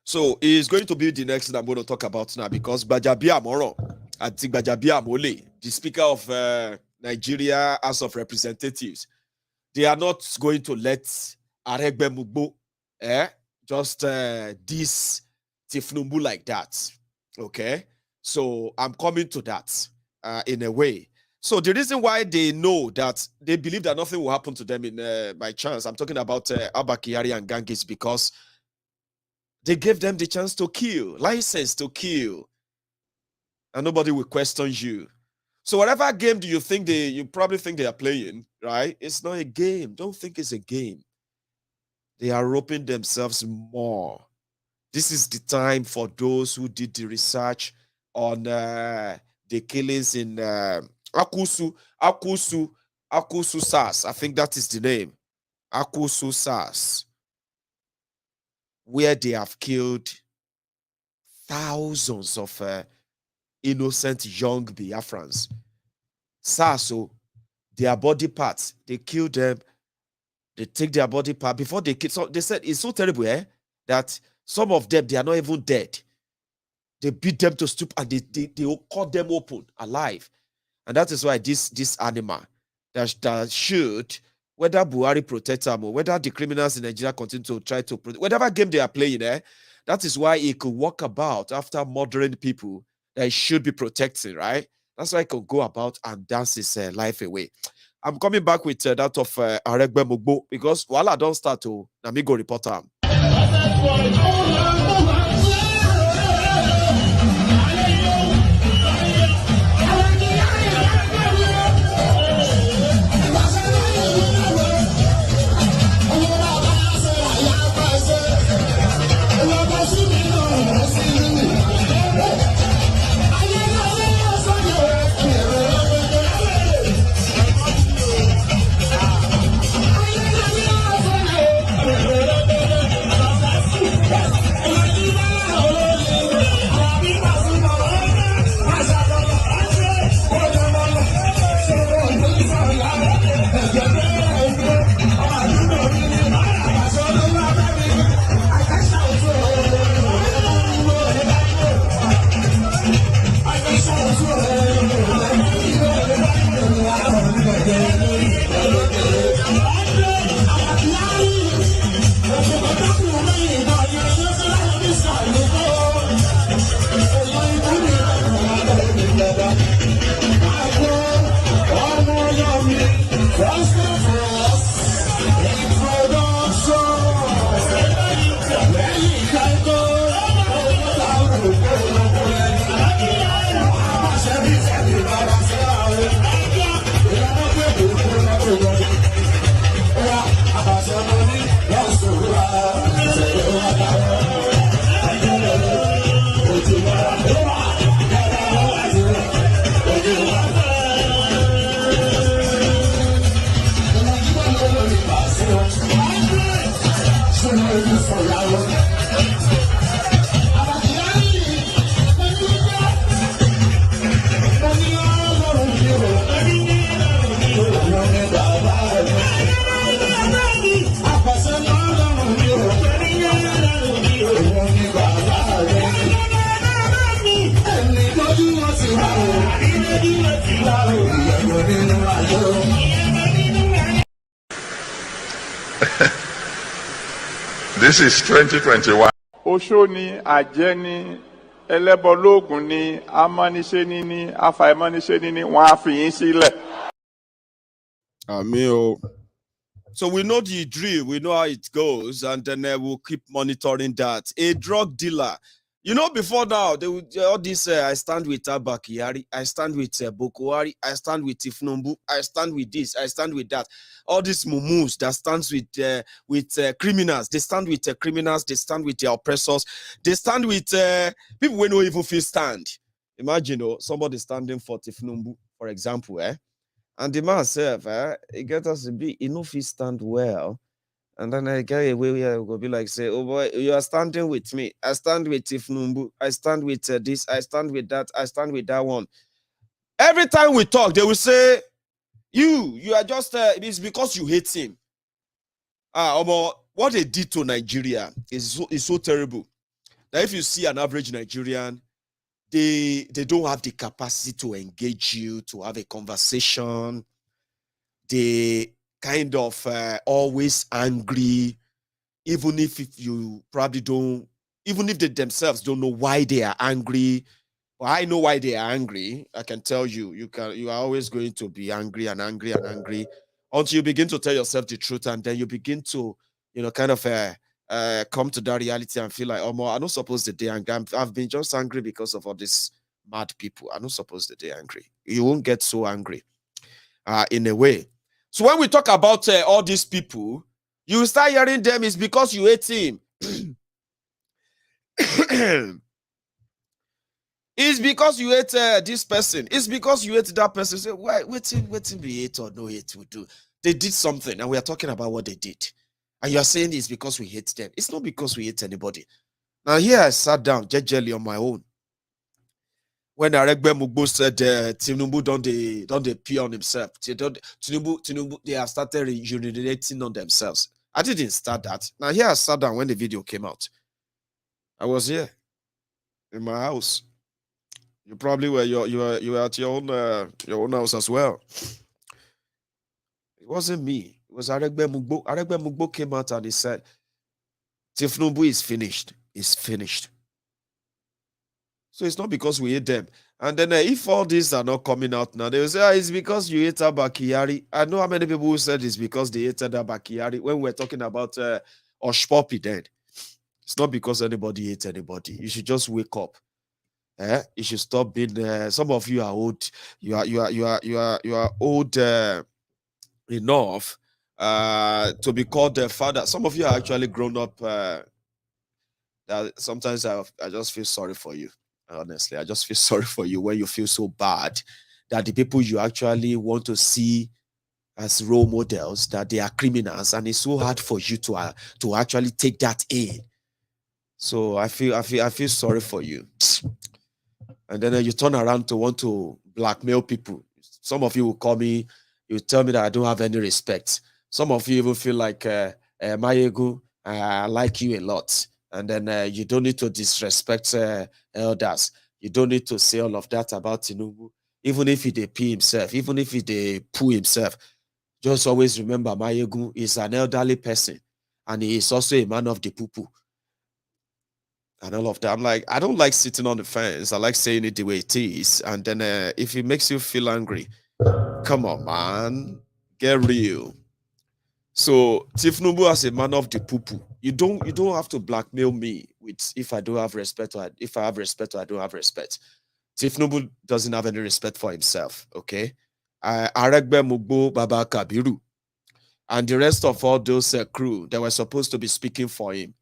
So it's going to be the next thing I'm going to talk about now, because Gbajabiamila and Gbajabiamila, the Speaker of Nigeria House of Representatives, they are not going to let Aregbe Mugbo just diss Tinubu like that. Okay? So I'm coming to that in a way. So the reason why they know that they believe that nothing will happen to them by chance, I'm talking about Abba Kyari and gang, is because they gave them the chance to kill, license to kill, and nobody will question you. So whatever game do you think you probably think they are playing, right? It's not a game. Don't think it's a game. They are roping themselves more. This is the time for those who did the research on the killings in Akusu SARs. I think that is the name. Akusu SARs, where they have killed thousands of innocent young Biafrans. SARS, their body parts, they killed them They take their body part before they kill. So they said it's so terrible, that some of them, they are not even dead. They beat them to stupid and they will cut them open alive. And that is why this animal that should, whether Buhari protect them or whether the criminals in Nigeria continue to try to protect, whatever game they are playing, that is why it could walk about after murdering people that it should be protecting, right? That's why it could go about and dance his life away. I'm coming back with that of Aregbe Mugbo because while I don't start to, let me go report him. This is 2021. Oṣó ni, àjẹ́ ni, ẹlẹ́bọlóògùn ni, amániṣẹ́ni ni, afàìmániṣẹ́ni ni, wọ́n á fi yín sílẹ̀. Amio. So we know the drill, we know how it goes, and then we'll keep monitoring that. A drug dealer. You know, before now, they would all this. I stand with Abba Kyari, I stand with Bokwari, I stand with Nnamdi, I stand with this, I stand with that. All these mumus that stands with criminals, they stand with criminals, they stand with their oppressors, they stand with people who don't even feel stand. Imagine somebody standing for Nnamdi, for example, and the man self, it get us to be enough he stand well. And then I get away where I will be like, say, oh boy, you are standing with me. I stand with Nnamdi. I stand with this. I stand with that. I stand with that one. Every time we talk, they will say, you are just, it's because you hate him. What they did to Nigeria is so terrible. That if you see an average Nigerian, they don't have the capacity to engage you, to have a conversation. They kind of always angry, even if you probably don't, even if they themselves don't know why they are angry. Well, I know why they are angry. I can tell you, you are always going to be angry and angry and angry until you begin to tell yourself the truth, and then you begin to, kind of come to that reality and feel like, oh, I'm not supposed to be angry. I've been just angry because of all these mad people. I'm not supposed to be angry. You won't get so angry in a way. So when we talk about all these people, you start hearing them, it's because you hate him. It's because you hate this person. It's because you hate that person. Say, why? Waiting be hate or no hate will do. They did something, and we are talking about what they did. And you are saying it's because we hate them. It's not because we hate anybody. Now here I sat down jejely on my own. when Aregbe Mugbo said Tinubu don't they pee on himself. Tinubu, they have started urinating on themselves. I didn't start that. Now here I sat down when the video came out. I was here in my house. You probably were you were at your own house as well. It wasn't me. It was Aregbe Mugbo. Aregbe Mugbo came out and he said, Tinubu is finished. It's finished. So it's not because we hate them. And then if all these are not coming out now, they will say, it's because you hate Abba Kyari. I know how many people who said it's because they hated Abba Kyari when we're talking about Oshpopi then. It's not because anybody hates anybody. You should just wake up. You should stop being some of you are old. You are old enough to be called a father. Some of you are actually grown up. That sometimes I just feel sorry for you. Honestly, I just feel sorry for you when you feel so bad that the people you actually want to see as role models, that they are criminals, and it's so hard for you to actually take that in. So I feel sorry for you. And then you turn around to want to blackmail people. Some of you will call me, you tell me that I don't have any respect. Some of you even feel like Maiyegun, I like you a lot. And then you don't need to disrespect elders. You don't need to say all of that about Tinubu. Even if he dey pee himself, even if he dey poo himself, just always remember Maiyegun is an elderly person. And he is also a man of the poo-poo. And all of that. I'm like, I don't like sitting on the fence. I like saying it the way it is. And then if it makes you feel angry, come on, man. Get real. So Tinubu as a man of the poo-poo, you don't have to blackmail me with if I don't have respect or if I have respect or I don't have respect. Tinubu doesn't have any respect for himself. Okay, Aregbe Mugbo, Baba Kabiru, and the rest of all those crew that were supposed to be speaking for him,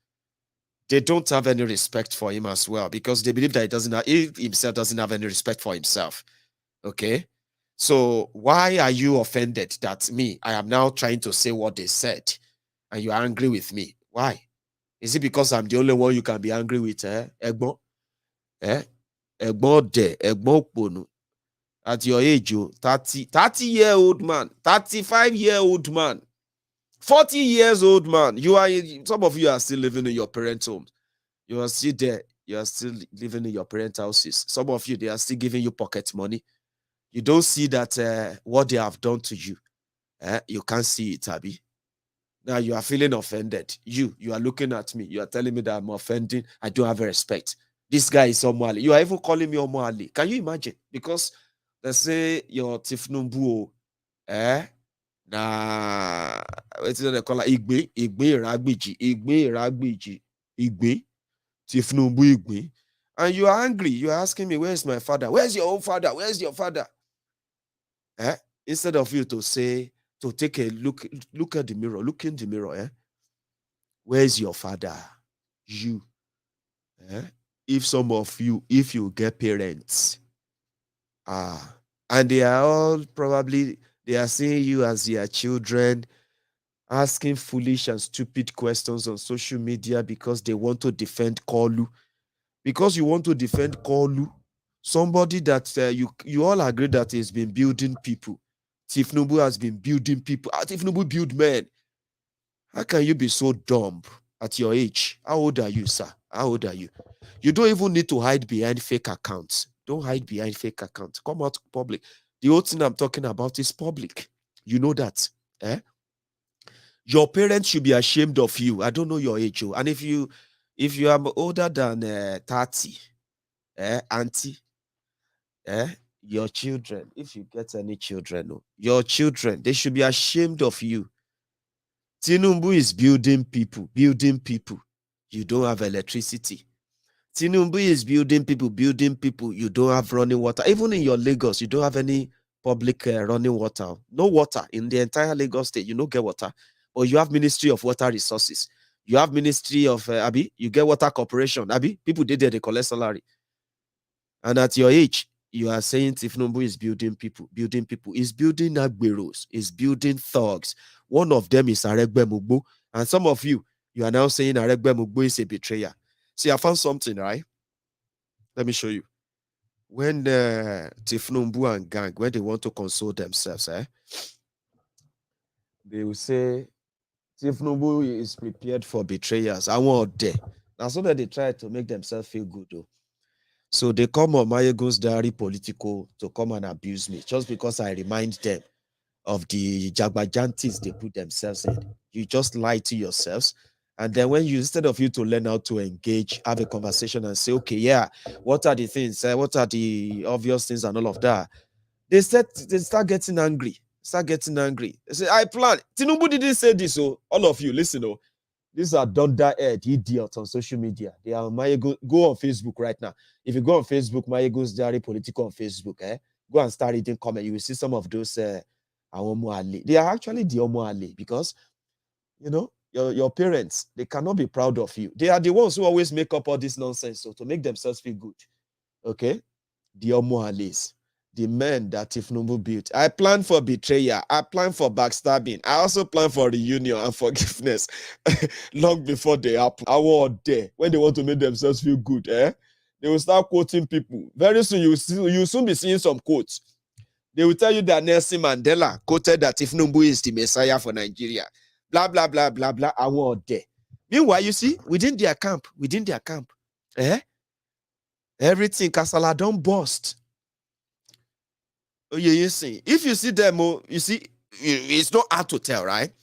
they don't have any respect for him as well because they believe that he himself doesn't have any respect for himself. Okay. So why are you offended that I am now trying to say what they said and you are angry with me? Why? Is it because I'm the only one you can be angry with? Egbo? Egbo de, Egbo ponu. At your age, 30-year-old man, 35-year-old man, 40 years old man. Some of you are still living in your parents' homes. You are still there. You are still living in your parents' houses. Some of you, they are still giving you pocket money. You don't see that what they have done to you. You can't see it, Abi. Now you are feeling offended. You are looking at me. You are telling me that I'm offending. I don't have respect. This guy is Omwali. You are even calling me Omwali. Can you imagine? Because they say your Tinubu, nah, what do they call it? Igbe Ragbiji, Tinubu Igbe. And you are angry. You are asking me, where's my father? Where's your own father? Where's your father? Instead of you to say, to take a look at the mirror, look in the mirror, where's your father? You. If some of you, if you get parents, and they are all probably, they are seeing you as their children, asking foolish and stupid questions on social media because they want to defend Kanu. Because you want to defend Kanu, somebody that you all agree that has been building people. Tinubu has been building people. Tinubu build men. How can you be so dumb at your age? How old are you, sir? How old are you? You don't even need to hide behind fake accounts. Don't hide behind fake accounts. Come out public. The whole thing I'm talking about is public. You know that. Your parents should be ashamed of you. I don't know your age. And if you are older than 30, auntie, your children, if you get any children, your children, they should be ashamed of you. Tinubu is building people. You don't have electricity. Tinubu is building people. You don't have running water. Even in your Lagos, you don't have any public running water. No water in the entire Lagos state. You don't get water. Or you have Ministry of Water Resources. You have Ministry of Abi. You get Water Corporation. Abi, people did there, they collect salary. And at your age, you are saying Tinubu is building people. He's building Agberos. He's building thugs. One of them is Aregbe Mugbo. And some of you are now saying Aregbe Mugbo is a betrayer. See, I found something, right? Let me show you. when Tinubu and gang, when they want to console themselves, they will say Tinubu is prepared for betrayers. I want there. Now, so that they try to make themselves feel good, though. So they come on MaiyegunsDiary Politico to come and abuse me just because I remind them of the jagbajantis they put themselves in. You just lie to yourselves. And then when you, instead of you to learn how to engage, have a conversation and say, okay, yeah, what are the things? What are the obvious things and all of that? They start getting angry. They say, I plan. Tinubu didn't say this, so all of you, listen, oh. These are dunderhead idiots on social media. They are Maiyegun. Go on Facebook right now. If you go on Facebook, MaiyegunsDiary Politico on Facebook, go and start reading comment. You will see some of those awon. They are actually the omo because, you know, your parents, they cannot be proud of you. They are the ones who always make up all this nonsense so to make themselves feel good. Okay? The omo, the men that Tinubu built. I plan for betrayal. I plan for backstabbing. I also plan for reunion and forgiveness long before they happen. I was there when they want to make themselves feel good. They will start quoting people. Very soon, you'll soon be seeing some quotes. They will tell you that Nelson Mandela quoted that Tinubu is the Messiah for Nigeria. Blah, blah, blah, blah, blah. I was there. Meanwhile, you see, within their camp, everything, Kasala don't burst. Oh, yeah, you see. If you see them, you see, it's not hard to tell, right?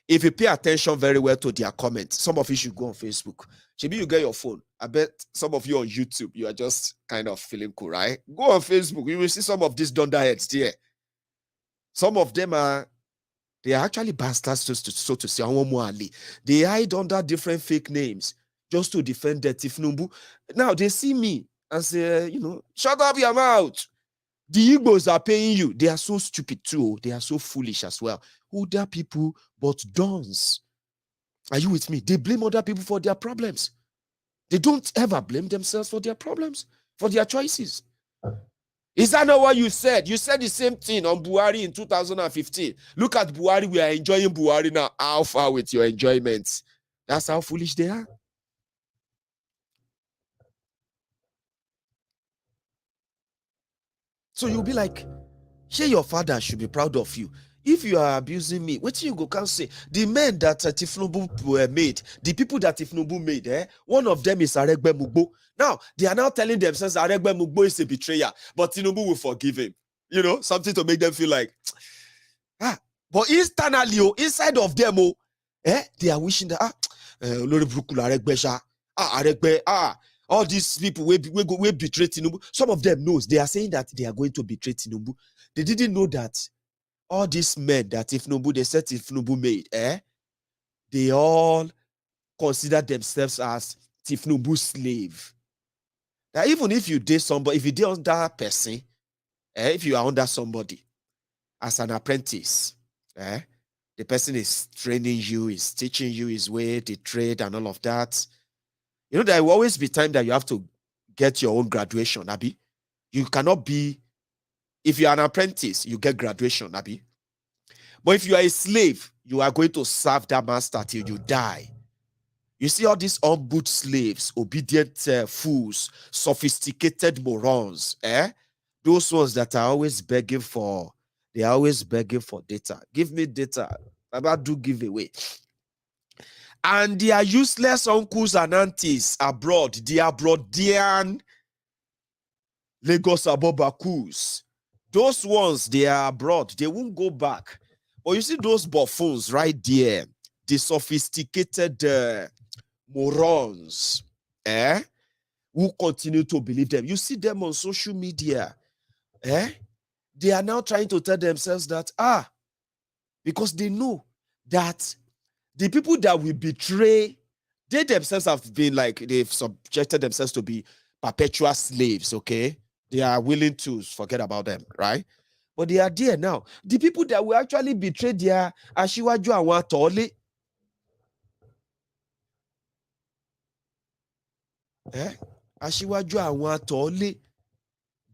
If you pay attention very well to their comments, some of you should go on Facebook. Maybe you get your phone. I bet some of you on YouTube, you are just kind of feeling cool, right? Go on Facebook. You will see some of these dunderheads there. Some of them they are actually bastards, so to say. They hide under different fake names just to defend the Tinubu. Now they see me and say, shut up your mouth. The Igbos are paying you. They are so stupid too. They are so foolish as well. Older people, but dons. Are you with me? They blame other people for their problems. They don't ever blame themselves for their problems, for their choices. Is that not what you said? You said the same thing on Buhari in 2015. Look at Buhari. We are enjoying Buhari now. How far with your enjoyment? That's how foolish they are. So you'll be like, hey, your father should be proud of you. If you are abusing me, what you go can say? The men that Tinubu made, the people that Tinubu made, one of them is Aregbe Mugbo. Now, they are now telling themselves Aregbe Mugbo is a betrayer, but Tinubu will forgive him. Something to make them feel like, but internally, inside of them, they are wishing that, Aregbe, all these people will betray Tinubu. Some of them knows. They are saying that they are going to betray Tinubu. They didn't know that all these men that they said Tinubu made, they all consider themselves as Tinubu's slave. Now, even if you date somebody, if you date under that person, if you are under somebody as an apprentice, the person is training you, is teaching you his way, the trade and all of that. There will always be time that you have to get your own graduation, Abi. You cannot be, if you are an apprentice, you get graduation, Abi. But if you are a slave, you are going to serve that master till you die. You see all these humbled slaves, obedient fools, sophisticated morons, those ones that are always begging for, they are always begging for data. Give me data. Baba do give away. And their useless uncles and aunties abroad, the abroadian Lagos Abobakus, those ones, they are abroad, they won't go back. But you see those buffoons right there, the sophisticated morons, who continue to believe them. You see them on social media, they are now trying to tell themselves that, because they know that the people that will betray, they themselves have been like, they've subjected themselves to be perpetual slaves, okay? They are willing to forget about them, right? But they are there now. The people that will actually betray their Asiwaju and atole, Asiwaju and atole,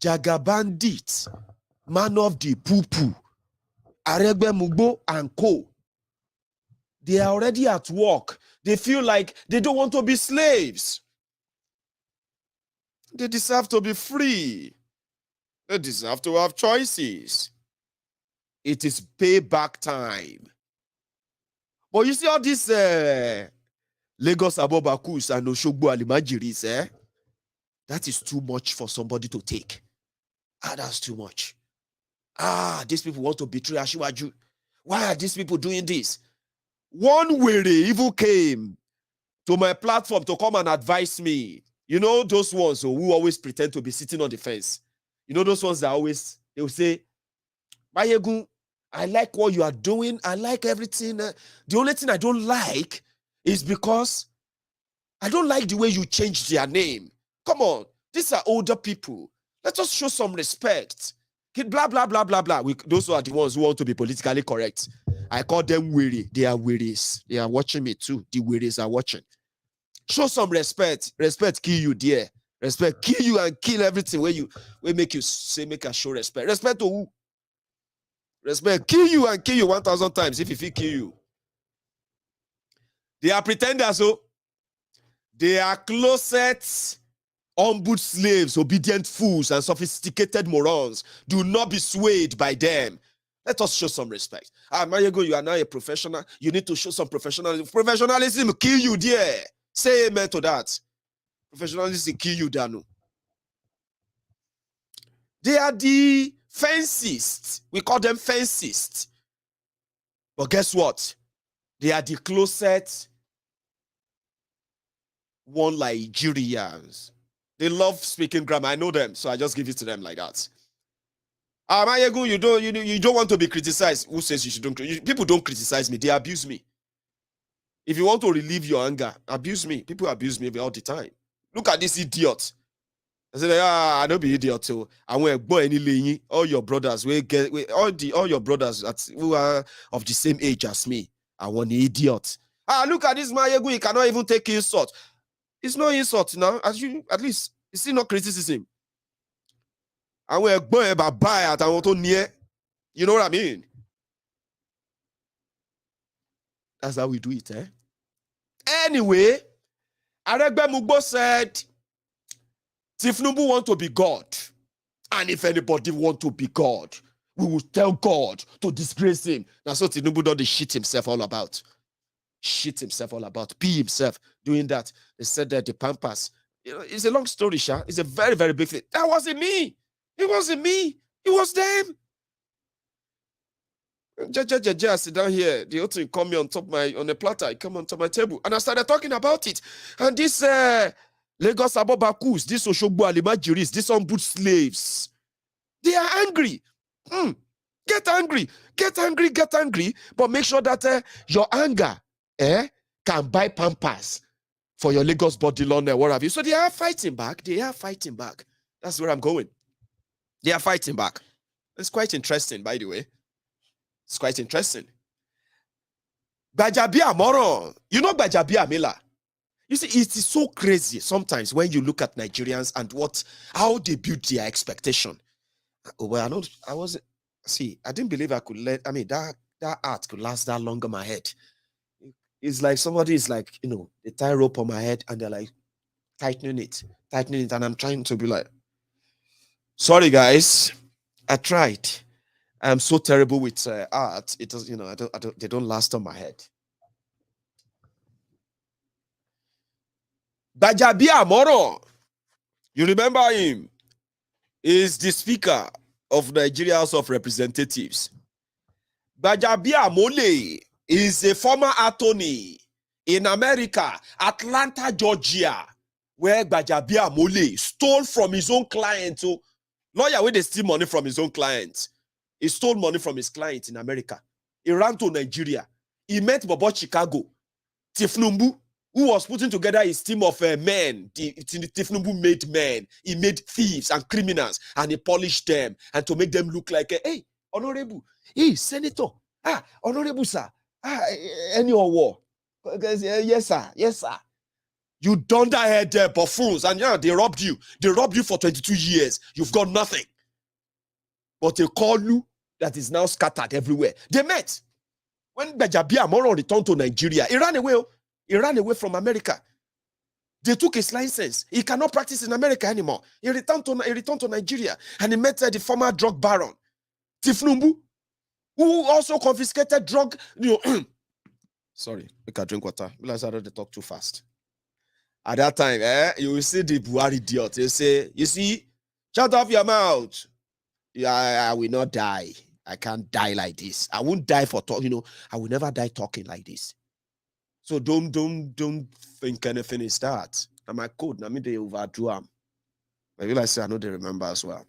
Jagabandit, man of the poo-poo, Aregbe Mugbo and co. They are already at work. They feel like they don't want to be slaves. They deserve to be free. They deserve to have choices. It is payback time. But you see all these Lagos Abobakus and Oshogbo Alimajiris, that is too much for somebody to take. That's too much. These people want to betray Asiwaju. Why are these people doing this? One were even came to my platform to come and advise me. You know those ones who always pretend to be sitting on the fence. You know those ones that always, they will say, Maiyegun, I like what you are doing. I like everything. The only thing I don't like is because I don't like the way you changed their name. Come on. These are older people. Let us show some respect. Blah, blah, blah, blah, blah. Those are the ones who want to be politically correct. I call them weary. They are wearies. They are watching me too. The wearies are watching. Show some respect. Respect kill you, dear. Respect kill you and kill everything where make you say, make us show respect. Respect to who? Respect kill you and kill you 1,000 times if he kill you. They are pretenders, so they are closet, humbled slaves, obedient fools, and sophisticated morons. Do not be swayed by them. Let us show some respect. Maiyegun, you are now a professional. You need to show some professionalism. Professionalism kill you, dear. Say amen to that. Professionalism kill you, Danu. They are the fencists. We call them fencists. But guess what? They are the closet one Nigerians. They love speaking grammar. I know them, so I just give it to them like that. Maiyegun, you don't want to be criticized. Who says you shouldn't? People don't criticize me. They abuse me. If you want to relieve your anger, abuse me. People abuse me all the time. Look at this idiot. I said, I don't be idiot. So I went boy any all your brothers all your brothers who are of the same age as me. I want an idiot. Look at this Maiyegun. He cannot even take insult. It's no insult now. At least it's still not criticism. I went boy about buy at I want to near. You know what I mean? That's how we do it, eh? Anyway, Aregbe Mugbo said, Tinubu want to be God. And if anybody want to be God, we will tell God to disgrace him. That's what Tinubu does the shit himself all about. Shit himself all about. Be himself doing that. They said that the Pampas. You know, it's a long story, Sha. It's a very, very big thing. That wasn't me. It wasn't me. It was them. I sit down here. The other thing come me on the platter. I come on top my table. And I started talking about it. And this Lagos Abobakus, this Oshogbo Alimajiris, these unboot slaves, they are angry. Get angry. Get angry. Get angry. But make sure that your anger can buy Pampers for your Lagos body loan or what have you. So they are fighting back. They are fighting back. That's where I'm going. They are fighting back. It's quite interesting, by the way. It's quite interesting. Gbajabiamila. You know Gbajabiamila? You see, it is so crazy sometimes when you look at Nigerians and how they build their expectation. Well, I didn't believe I could that art could last that long on my head. It's like somebody is like, they tie rope on my head and they're like tightening it, and I'm trying to be like, sorry guys, I tried. I'm so terrible with art. It does, they don't last on my head. Gbajabiamila, you remember him? Is the Speaker of Nigeria House of Representatives. Gbajabiamila is a former attorney in America, Atlanta, Georgia, where Gbajabiamila stole from his own client. So, lawyer where they steal money from his own client. He stole money from his client in America. He ran to Nigeria. He met Bobo Chicago. Tinubu, who was putting together his team of men. Tinubu made men. He made thieves and criminals, and he polished them, and to make them look like, hey, honorable, hey, senator, honorable, sir, any war. Yes, sir, yes, sir. You dunderhead there, buffoons, and they robbed you. They robbed you for 22 years. You've got nothing. But a Kanu that is now scattered everywhere. They met. When Gbajabiamila returned to Nigeria, he ran away. He ran away from America. They took his license. He cannot practice in America anymore. He returned to Nigeria, and he met the former drug baron, Tinubu, who also confiscated drug. Sorry, we can drink water. Realize I don't talk too fast. At that time, you will see the Buhari idiot. They say, you see, shut off your mouth. Yeah, I will not die. I can't die like this. I won't die for talk. I will never die talking like this. So don't think anything is that. And my code, I mean they overdrew them. I realize I know they remember as well.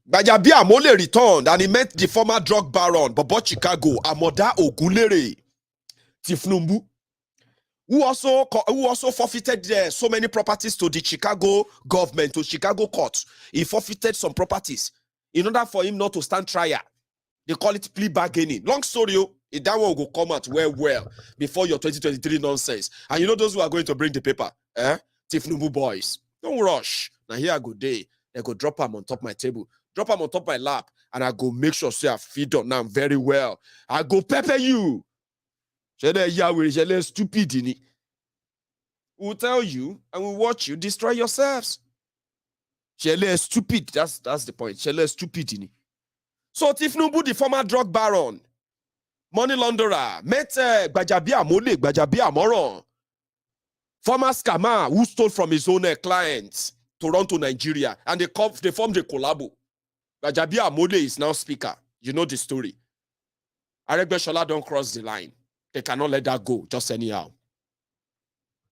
Gbajabiamila returned and he met the former drug baron, Bobo Chicago, Amoda Ogunlere, Tinubu, who also forfeited so many properties to the Chicago government, to Chicago court. He forfeited some properties in order for him not to stand trial. They call it plea bargaining. Long story, that one will come out well before your 2023 nonsense. And you know those who are going to bring the paper, Tinubu boys. Don't rush. Now here I go day. They go drop them on top of my table, drop them on top of my lap, and I go make sure I feed on them very well. I go pepper you. Stupid. We'll tell you and we'll watch you destroy yourselves. Stupid. That's the point. Stupid. So Tinubu, the former drug baron, money launderer, met Gbajabiamila, former scammer who stole from his own clients to run to Nigeria, and they formed a collabo. Gbajabiamila is now speaker. You know the story. Aregbe don't cross the line. They cannot let that go just anyhow.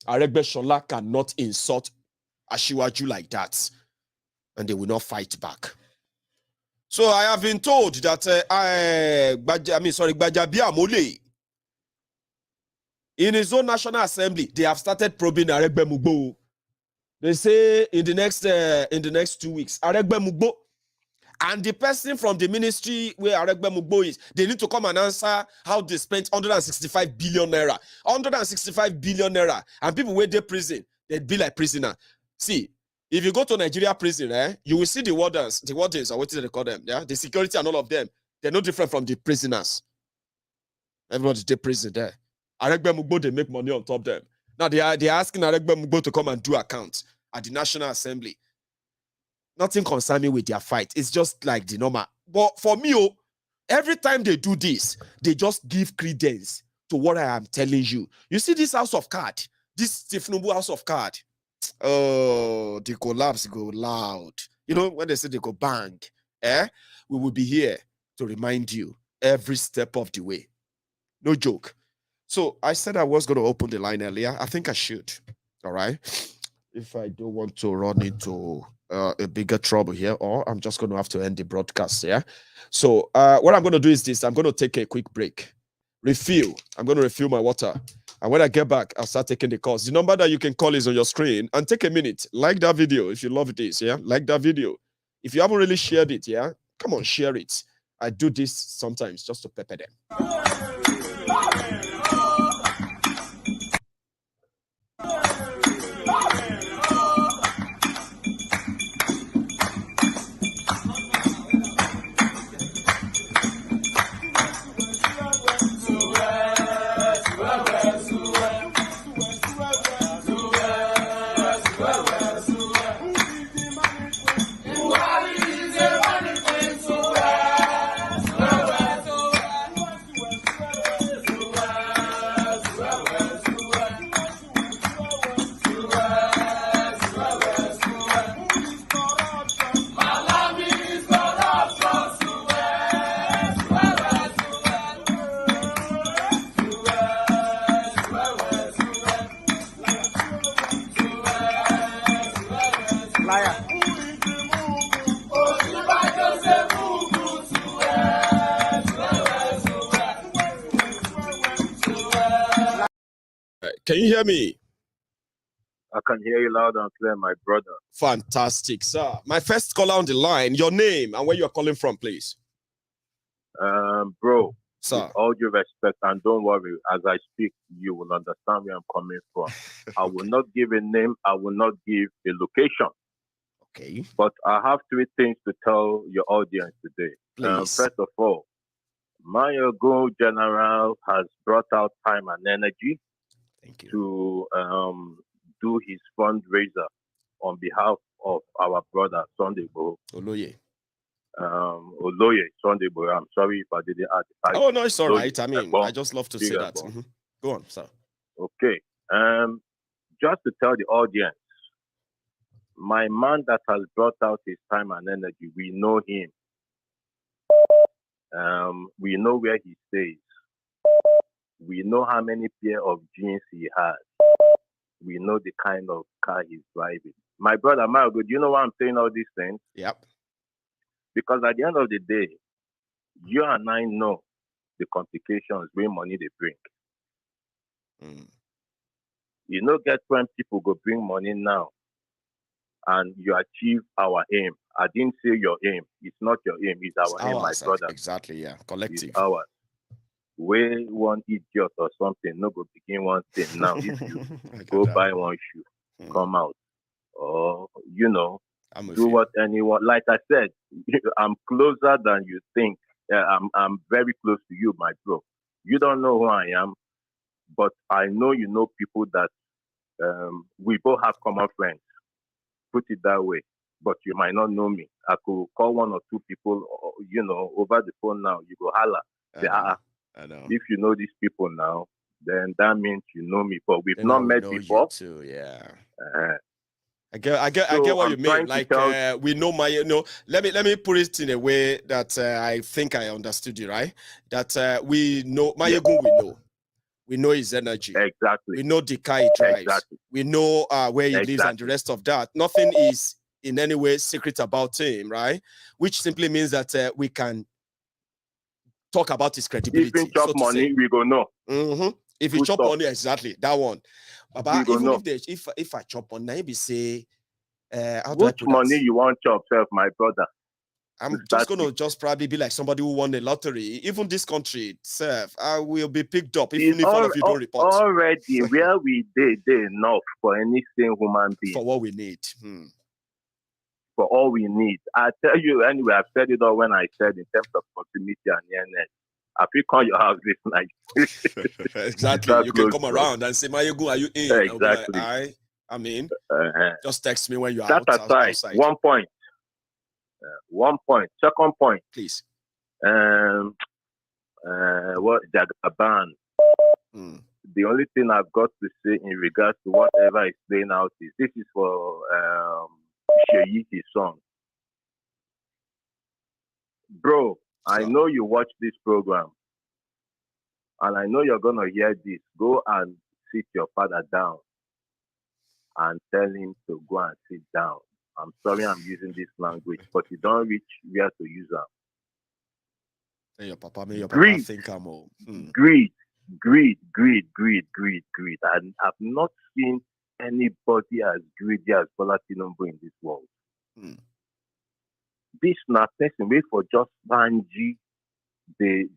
Aregbe cannot insult Asiwaju like that, and they will not fight back. So I have been told that Gbajabiamila, in his own National Assembly, they have started probing Aregbe Mugbo. They say in the next 2 weeks, Aregbe Mugbo and the person from the ministry where Aregbe Mugbo is, they need to come and answer how they spent 165 billion naira. 165 billion naira. And people where they prison, they'd be like prisoner. See, if you go to Nigeria prison, you will see the wardens, or what do they call them? Yeah, the security and all of them. They're no different from the prisoners. Everybody's in prison there. Aregbe Mugbo, they make money on top of them. Now they are asking Aregbe Mugbo to come and do accounts at the National Assembly. Nothing concerning with their fight. It's just like the normal. But for me, every time they do this, they just give credence to what I am telling you. You see this house of card, this Tinubu house of card. Oh, the collapse go loud. You know, when they say they go bang, we will be here to remind you every step of the way. No joke. So I said I was going to open the line earlier. I think I should. All right. If I don't want to run into a bigger trouble here, or I'm just going to have to end the broadcast here. So what I'm going to do is this. I'm going to take a quick break. Refill. I'm going to refill my water. And when I get back, I'll start taking the calls. The number that you can call is on your screen. And take a minute. Like that video if you love this, yeah? Like that video. If you haven't really shared it, yeah? Come on, share it. I do this sometimes just to pepper them. Can you hear me? I can hear you loud and clear, my brother. Fantastic, sir. My first caller on the line, your name and where you're calling from, please. Bro, sir. With all due respect, and don't worry, as I speak, you will understand where I'm coming from. I will not give a name, I will not give a location. Okay. But I have 3 things to tell your audience today. First of all, Maiyegun General has brought out time and energy to do his fundraiser on behalf of our brother Sunday Igboho. Oloye. Oloye Sunday Igboho. I'm sorry if I didn't add the title. Oh no, it's all Oloye, right. I mean, I just love to say that. Go on, sir. Okay. Just to tell the audience, my man that has brought out his time and energy, we know him. We know where he stays. We know how many pair of jeans he has. We know the kind of car he's driving. My brother Maiyegun, do you know why I'm saying all these things? Yep. Because at the end of the day, you and I know the complications when money they bring. You know, get when people go bring money now and you achieve our aim. I didn't say your aim. It's not your aim. It's our aim, my brother. Exactly, yeah. Collective. It's ours. Where one idiot or something, no go begin one thing now. If you go buy one shoe, come out. Or, you know, do what anyone, like I said, I'm closer than you think. I'm very close to you, my bro. You don't know who I am, but I know you know people that we both have common friends. Put it that way. But you might not know me. I could call one or two people, you know, over the phone now. You go holla. Say, I know. If you know these people now, then that means you know me. But we've not met before. You too, yeah. I get what you mean. Like we know let me put it in a way that I think I understood you, right? That we know Maiyegun, we know his energy. Exactly. We know the car he drives. Exactly. We know where he lives and the rest of that. Nothing is in any way secret about him, right? Which simply means that we can talk about his credibility. If he chop money, we go know. If he chop money, exactly that one. But even if I chop on, maybe say, which money you want chop, self, my brother? I'm just gonna probably be like somebody who won the lottery. Even this country itself, I will be picked up even if all of you don't report. Already, where we did enough for any sane human being. For what we need. For all we need. I tell you anyway, I've said it all when I said in terms of proximity and nearness. I feel call your house this night. Exactly. You can come around and say, Maiyegun, are you in? Exactly. I mean, just text me when you are outside. 1 point. 1 point. Second point. Please. What Jagaban? The only thing I've got to say in regards to whatever is playing out is this is for Sheyi's song. Bro, I know you watch this program, and I know you're gonna hear this. Go and sit your father down and tell him to go and sit down. I'm sorry I'm using this language, but you don't reach where to use them. Hey, your papa think I'm all. Greed. And I've not seen anybody as greedy as Bola Tinubu in this world. This na person wait for just Banji. They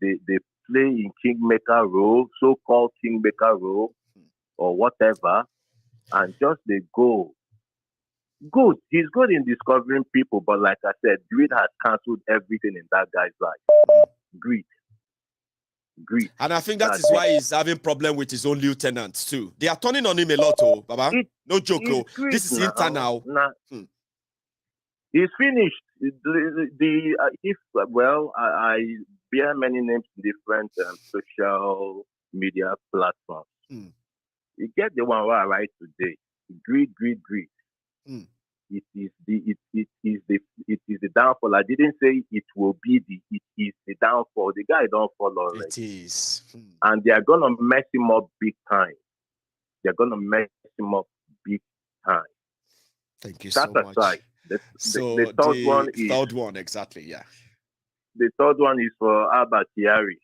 play in kingmaker role, so-called kingmaker role, or whatever, and just they go. Good. He's good in discovering people, but like I said, greed has cancelled everything in that guy's life. Greed. And I think that is why he's having problem with his own lieutenants too. They are turning on him a lot, Baba. No joke, this is internal. He's finished. I bear many names in different social media platforms. You get the one where I write today. Greed. It is the downfall. I didn't say it will be it is the downfall. The guy don't fall already. It is. And they are gonna mess him up big time. Thank you so much. Aside. The third one, exactly, yeah. The third one is for Abba Kyari.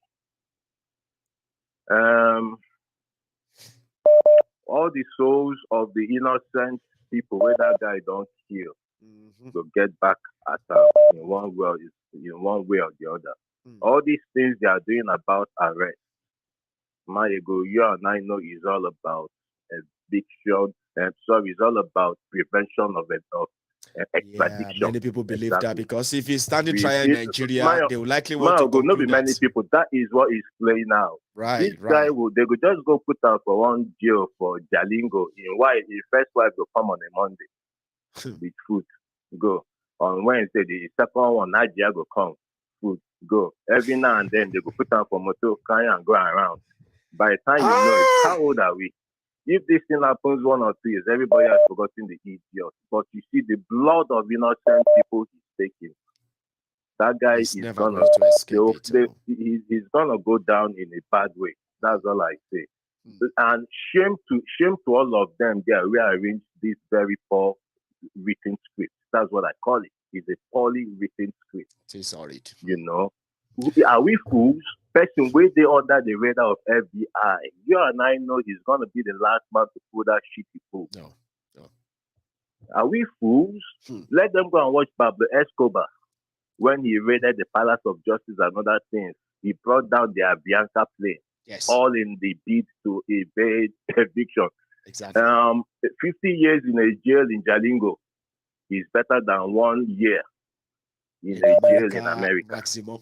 All the souls of the innocent people where that guy don't kill to get back at in one way or the other. All these things they are doing about arrest. Maiyegun, you and I know is all about eviction. It's all about prevention of extradition. Yeah, many people believe that Exactly. because if he's standing trial in Nigeria, they will likely want to Mayogun, conclude not be many that. people. That is what is playing now. Right, This right. guy they could just go put out for one jail for Jalingo. In why his first wife will come on a Monday with food. Go. On Wednesday, the second one, Nadia will come. Food. Go. Every now and then they go put out for motor, carry and go around. By the time you know it, how old are we? If this thing happens 1 or 2 years, everybody has forgotten the idiot. But you see, the blood of innocent people he's taking. That guy He's is never gonna going to escape it. he's gonna go down in a bad way. That's all I say. And shame to all of them. They are rearranged this very poor written script. That's what I call it. It's a poorly written script. It is solid. You know, are we fools? Person where they under the radar of FBI. You and I know he's gonna be the last man to pull that shitty fool. No. Are we fools? Let them go and watch Pablo Escobar. When he raided the Palace of Justice and other things, he brought down the Avianca plane. Yes. All in the bid to evade eviction. Exactly. 50 years in a jail in Jalingo is better than 1 year in a jail in America. Maximum.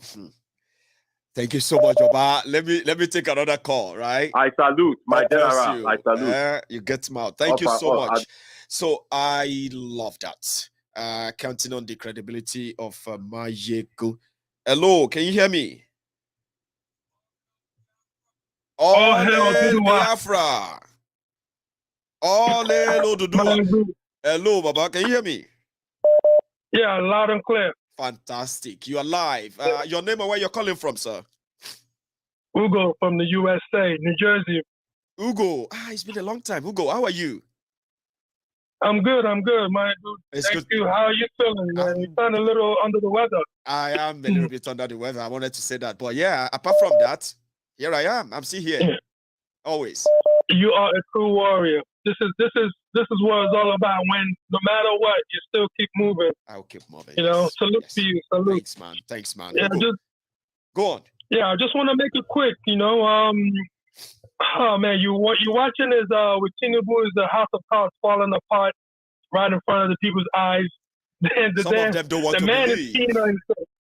Thank you so much, Oba. Let me take another call, right? I salute my general. You. I salute. You get him out. Thank you so much. So I love that. Counting on the credibility of Maiyegun. Hello, can you hear me? Oh, hello, Biafra. Hello, Baba. Can you hear me? Yeah, loud and clear. Fantastic. You are live. Your name and where you're calling from, sir? Ugo from the USA, New Jersey. Ugo. It's been a long time. Ugo, how are you? I'm good, my dude. Thank you. How are you feeling, man? You sound a little under the weather. I am a little bit under the weather. I wanted to say that. But yeah, apart from that, here I am. I'm still here. Yeah. Always. You are a true warrior. This is what it's all about. When no matter what, you still keep moving. I'll keep moving. You know, salute to you. Salute. Thanks, man. Yeah, go on. Yeah, I just want to make it quick. You know, oh man, what you're watching is with Tinubu is the House of Cards falling apart right in front of the people's eyes. Some of them don't want to believe.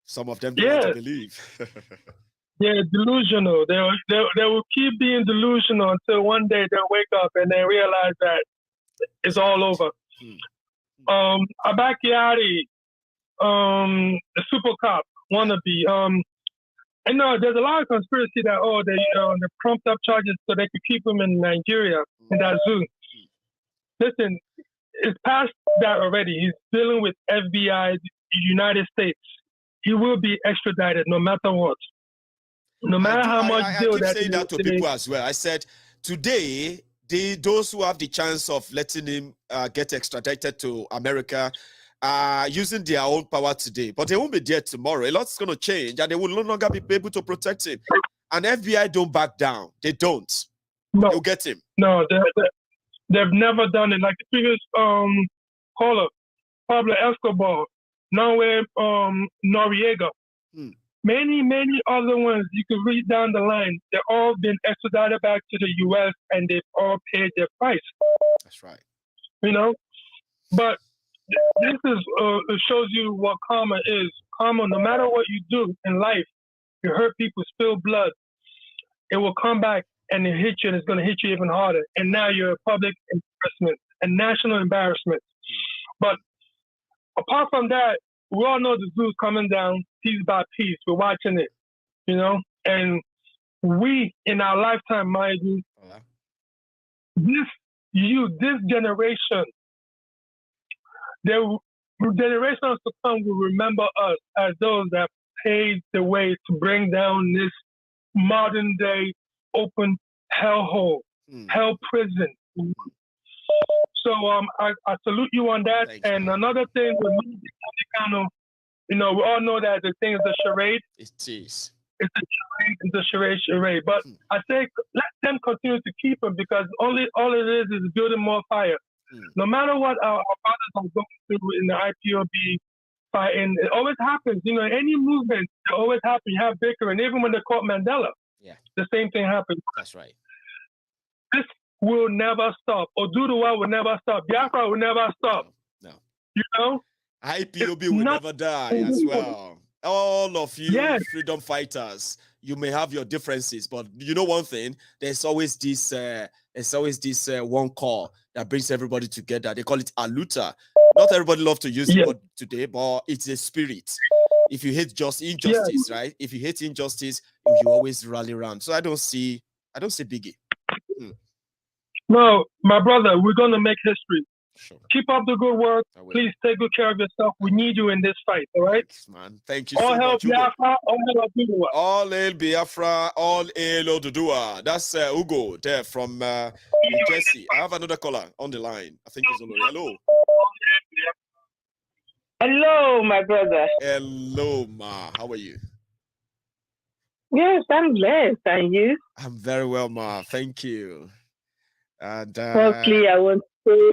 Some of them don't want to believe. Yeah, delusional. They will keep being delusional until one day they'll wake up and they realize that it's all over. Abba Kyari, the super cop wannabe. I know there's a lot of conspiracy that they prompt up charges so they could keep him in Nigeria in that zoo. Listen, it's past that already. He's dealing with FBI, United States. He will be extradited no matter what. No matter how much deal I keep saying that to people as well. I said today, those who have the chance of letting him get extradited to America are using their own power today, but they won't be there tomorrow. A lot's going to change, and they will no longer be able to protect him. And FBI don't back down. They don't. No, they'll get him. No, they've never done it. Like the previous caller, Pablo Escobar, Norway, Noriega. Many other ones you could read down the line. They've all been extradited back to the U.S. and they've all paid their price. That's right. You know, but this is it shows you what karma is. Karma, no matter what you do in life, you hurt people, spill blood, it will come back and it hit you, and it's going to hit you even harder. And now you're a public embarrassment, a national embarrassment. But apart from that, we all know the zoo's coming down piece by piece. We're watching it, you know? And we, in our lifetime, Maiyegun, this generation, the generations to come will remember us as those that paved the way to bring down this modern day open hellhole, hell prison. So I salute you on that. Thanks, and man. Another thing with me, Kanu, you know, we all know that the thing is a charade. It is. It's a charade. But I say let them continue to keep him, because all it is building more fire. No matter what our fathers are going through in the IPOB fighting, it always happens. You know, any movement, it always happens. You have bickering. Even when they caught Mandela, the same thing happens. That's right. This will never stop. Oduduwa will never stop. Biafra will never stop. No. You know? IPOB will never die as well. All of you freedom fighters, you may have your differences, but you know one thing, there's always this one call that brings everybody together. They call it aluta. Not everybody loves to use the word today, but it's a spirit. If you hate injustice, right? If you hate injustice, you always rally around. So I don't see biggie. No, my brother, we're gonna make history. Sure. Keep up the good work. Please take good care of yourself. We need you in this fight, all right? Thanks, man. Thank you so much. Biafra, all hail Biafra. All hail Biafra, all hail Oduduwa. That's Ugo there from New Jersey. I have another caller on the line. I think he's on the line. Hello. Hello, my brother. Hello, ma. How are you? Yes, I'm blessed. And you? I'm very well, ma. Thank you. And firstly, I want to say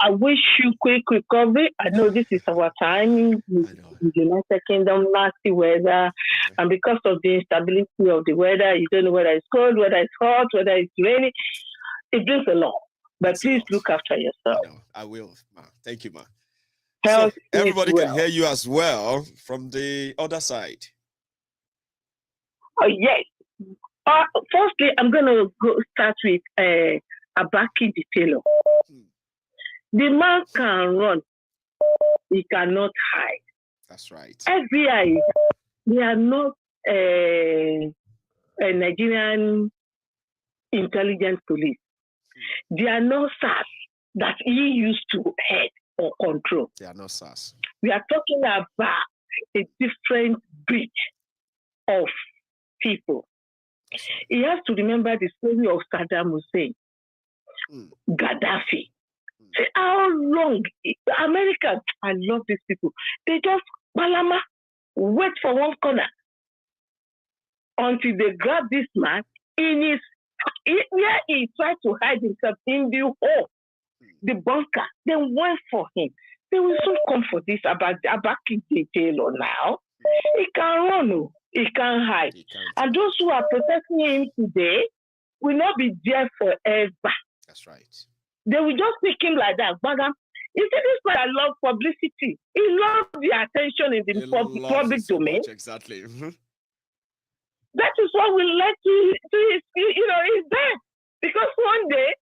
I wish you quick recovery. I know this is our time in the United Kingdom, nasty weather, and because of the instability of the weather, you don't know whether it's cold, whether it's hot, whether it's rainy. It brings a lot. But please look after yourself. I will, ma. Thank you, ma. Health so everybody can hear you as well from the other side. Oh, yes. Firstly, I'm going to start with Abba Kyari. The man can run. He cannot hide. That's right. FBI, they are not a Nigerian intelligence police. They are not SARs that he used to head or control. They are not SARs. We are talking about a different breed of people. He has to remember the story of Saddam Hussein, Gaddafi. See how long America, I love these people. They just balama, wait for one corner until they grab this man where he tried to hide himself in the hole, the bunker. Then wait for him. They will soon come for this about Kyari now. He can run, he can hide. And those who are protecting him today will not be there forever. That's right. They will just pick him like that. But you see, this man, I love publicity. He loves the attention in the public domain. Exactly. That is what we like to he's there. Because one day,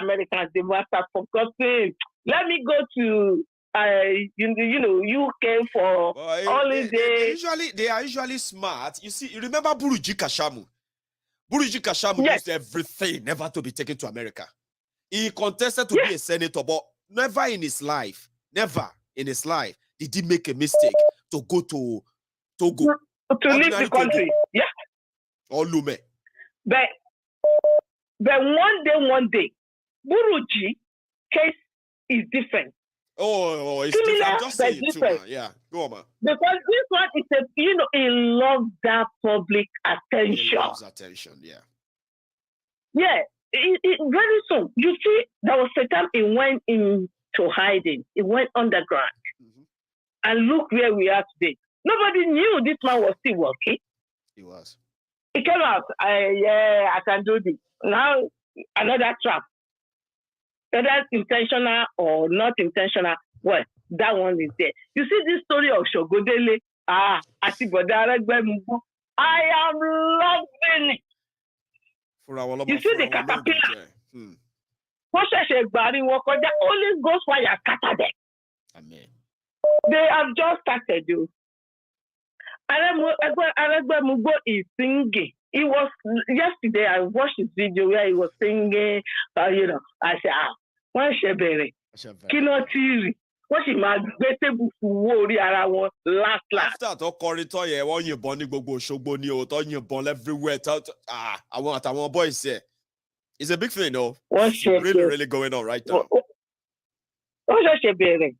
Americans, they must have forgotten. Let me go to UK for holiday. They are usually smart. You see, you remember Buruji Kashamu? Buruji Kashamu used everything never to be taken to America. He contested to be a senator, but never in his life did he make a mistake to go to Togo. To leave the country. Togo. Yeah. Or Lume. But one day, Buruji case is different. It's different. I'm just saying different. Too, yeah. Go on, man. Because this one is he loves that public attention. He loves attention, yeah. Yeah. Very soon, you see, there was a time he went into hiding. He went underground. And look where we are today. Nobody knew this man was still working. He was. He came out, I can do this. Now, another trap. Whether intentional or not intentional, well, that one is there. You see this story of Shogodele, Aregbe, I am loving it. You see the caterpillar. Only goes fire scatter them. Amen. They have just started. Aregbe is singing. He was yesterday. I watched his video where he was singing. I said, "Why Shebere? Kinotiri? What she mad? Better worry around last." After that, corridor here, when you born, go showbo ni o, you born everywhere. I want boys here. It's a big thing, though. It's really going on right now. What's Shebere?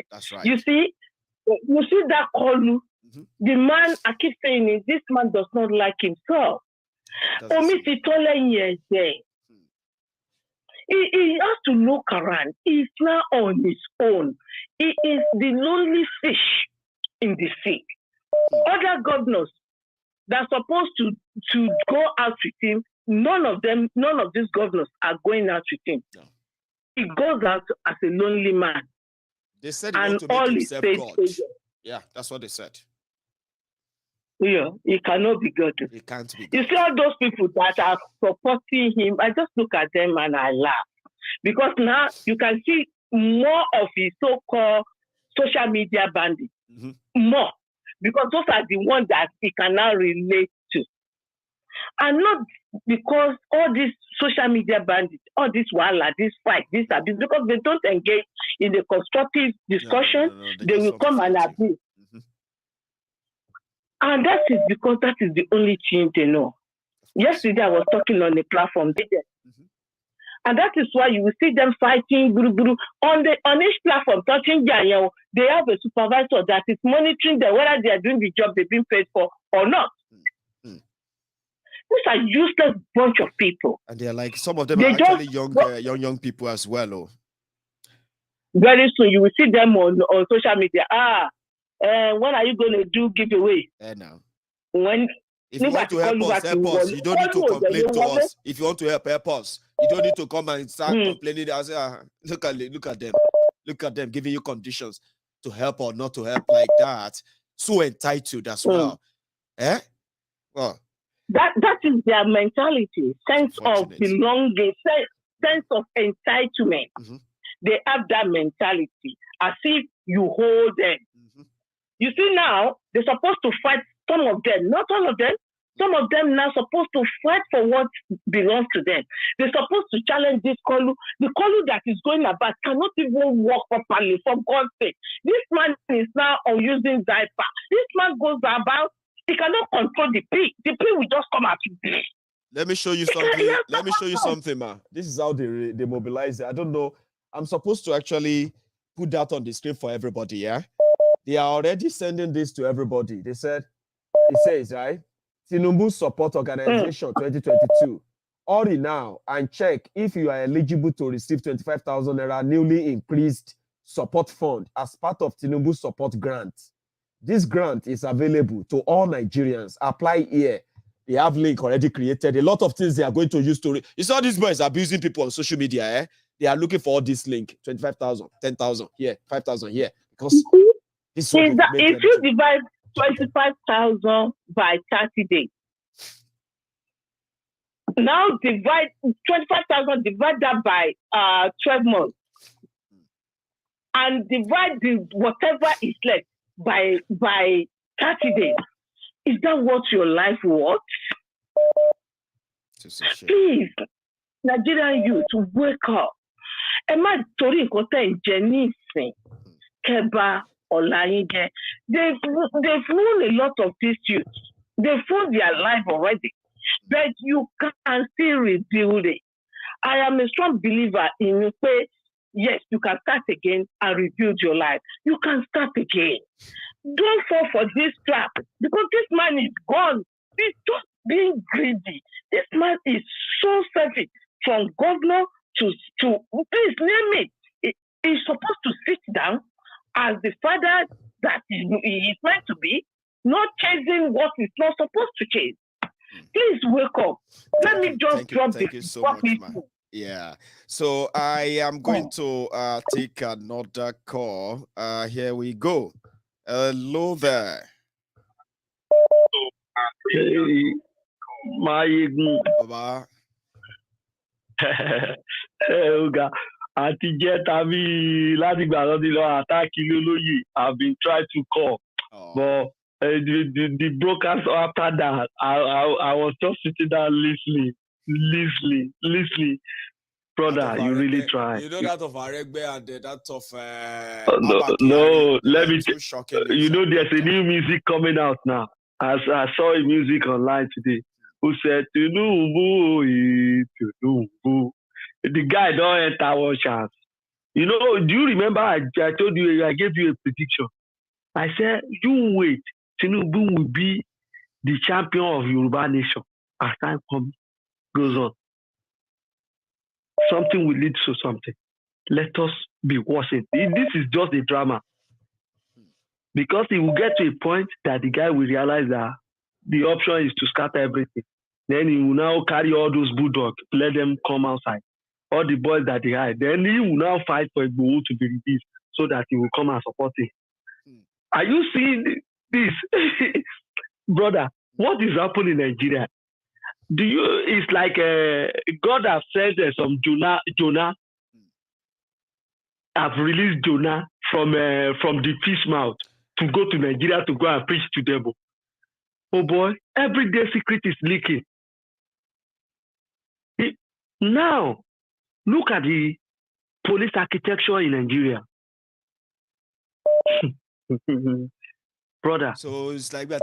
That's right. You see that Kanu. The man, I keep saying it, this man does not like himself. He has to look around. He's now on his own. He is the lonely fish in the sea. Other governors that are supposed to go out with him, none of these governors are going out with him. No. He goes out as a lonely man. They said he want to make himself God. Agents. Yeah, that's what they said. Yeah, he cannot be God. He can't be God. You see all those people that are supporting him, I just look at them and I laugh. Because now you can see more of his so-called social media bandits. More. Because those are the ones that he can now relate to. And not because all these social media bandits, all this wala, this fight, this abuse, because they don't engage in the constructive discussion, they will come and abuse. And that is because that is the only thing they know. Yesterday I was talking on a platform, and that is why you will see them fighting on each platform, touching they have a supervisor that is monitoring them whether they are doing the job they've been paid for or not. These are useless bunch of people. And they're like, some of them are actually young people as well. Oh. Very soon you will see them on social media. When are you going to do giveaway? Now. When if you want to help us. You don't need to complain to us. If you want to help us. You don't need to come and start complaining. I say, look at them. Look at them giving you conditions to help or not to help like that. So entitled as well. Well, that is their mentality, sense of belonging, sense of entitlement. They have that mentality as if you hold them. You see now, they're supposed to fight, some of them, not all of them. Some of them now supposed to fight for what belongs to them. They're supposed to challenge this Kanu. The Kanu that is going about cannot even walk properly, for God's sake. This man is now using diaper. This man goes about, he cannot control the pig. The pig will just come out. Let me show you something. Let me show you something, ma. This is how they mobilize it. I don't know. I'm supposed to actually put that on the screen for everybody, yeah? They are already sending this to everybody. It says, right? Tinubu Support Organization 2022. Hurry now and check if you are eligible to receive 25,000 naira newly increased support fund as part of Tinubu Support Grant. This grant is available to all Nigerians. Apply here. They have link already created. A lot of things they are going to use to... You saw these boys abusing people on social media, eh? They are looking for all this link. 25,000, 10,000 here, 5,000 here. Because this if you divide 25,000 by 30 days, now divide 25,000, divide that by 12 months, and divide whatever is left by 30 days. Is that what your life was? Please, Nigerian youth, wake up. Emma Tori Kote Jenison, Keba, Olayinje. They've known a lot of these youths. They've found their life already. But you can still rebuild it. I am a strong believer in you say, yes, you can start again and rebuild your life. You can start again. Don't fall for this trap because this man is gone. He's just being greedy. This man is so selfish. From governor to please name it. He's supposed to sit down as the father that he is meant to be, not chasing what he's not supposed to chase. Please wake up. Let me just drop this. Thank you so much, man. Yeah. So I am going to take another call. Here we go. Hello there. Hey, Maiyegun. Baba. Àti jẹ́ta bí láti gbà lọ́dí lọ àtàkì lólóyè. I've been trying to call, but the broadcast after that, I was just sitting down listening. Brother, you really try. You know that of Aregbe and that of Abba no. Let me. You know, there's a new music coming out now. I saw a music online today. Who said Tinubu? The guy don't enter one chance. You know, do you remember I told you, I gave you a prediction. I said, you wait, Tinubu will be the champion of Yoruba nation as time goes on. Something will lead to something. Let us be watching. This is just a drama. Because he will get to a point that the guy will realize that the option is to scatter everything. Then he will now carry all those bulldogs, let them come outside. All the boys that they hide. Then he will now fight for Igboho to be released. so that he will come and support him. Are you seeing this? Brother, what is happening in Nigeria? It's like God has said some Jonah. Have released Jonah from the fish mouth to go to Nigeria to go and preach to them. Oh boy, everyday secret is leaking. Now, look at the police architecture in Nigeria. Brother. So it's like that.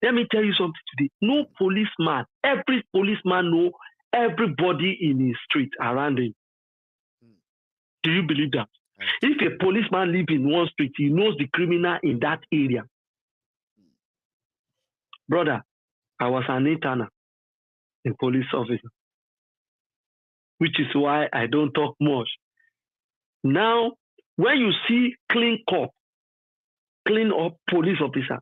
Let me tell you something today. No policeman, every policeman knows everybody in his street around him. Do you believe that? If a policeman lives in one street, he knows the criminal in that area. Brother, I was an intern in police officer, which is why I don't talk much. Now, when you see clean up police officer,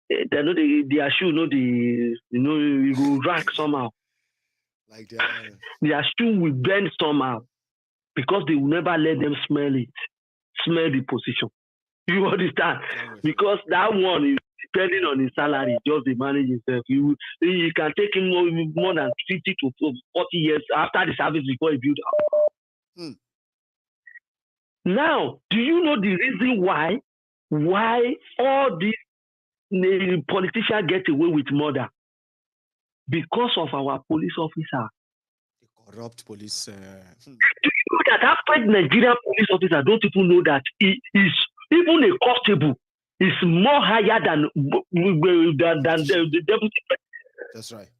they know their shoe, you will rank somehow. Like their shoe will bend somehow because they will never let them smell the position. You understand? Because that one is depending on his salary, just the manage himself. You can take him more than 50 to 40 years after the service before he build up. Now, do you know the reason why all these politicians get away with murder? Because of our police officer. The corrupt police. Do you know that average Nigerian police officer don't even know that he is even a constable is more higher than the deputy president? That's right.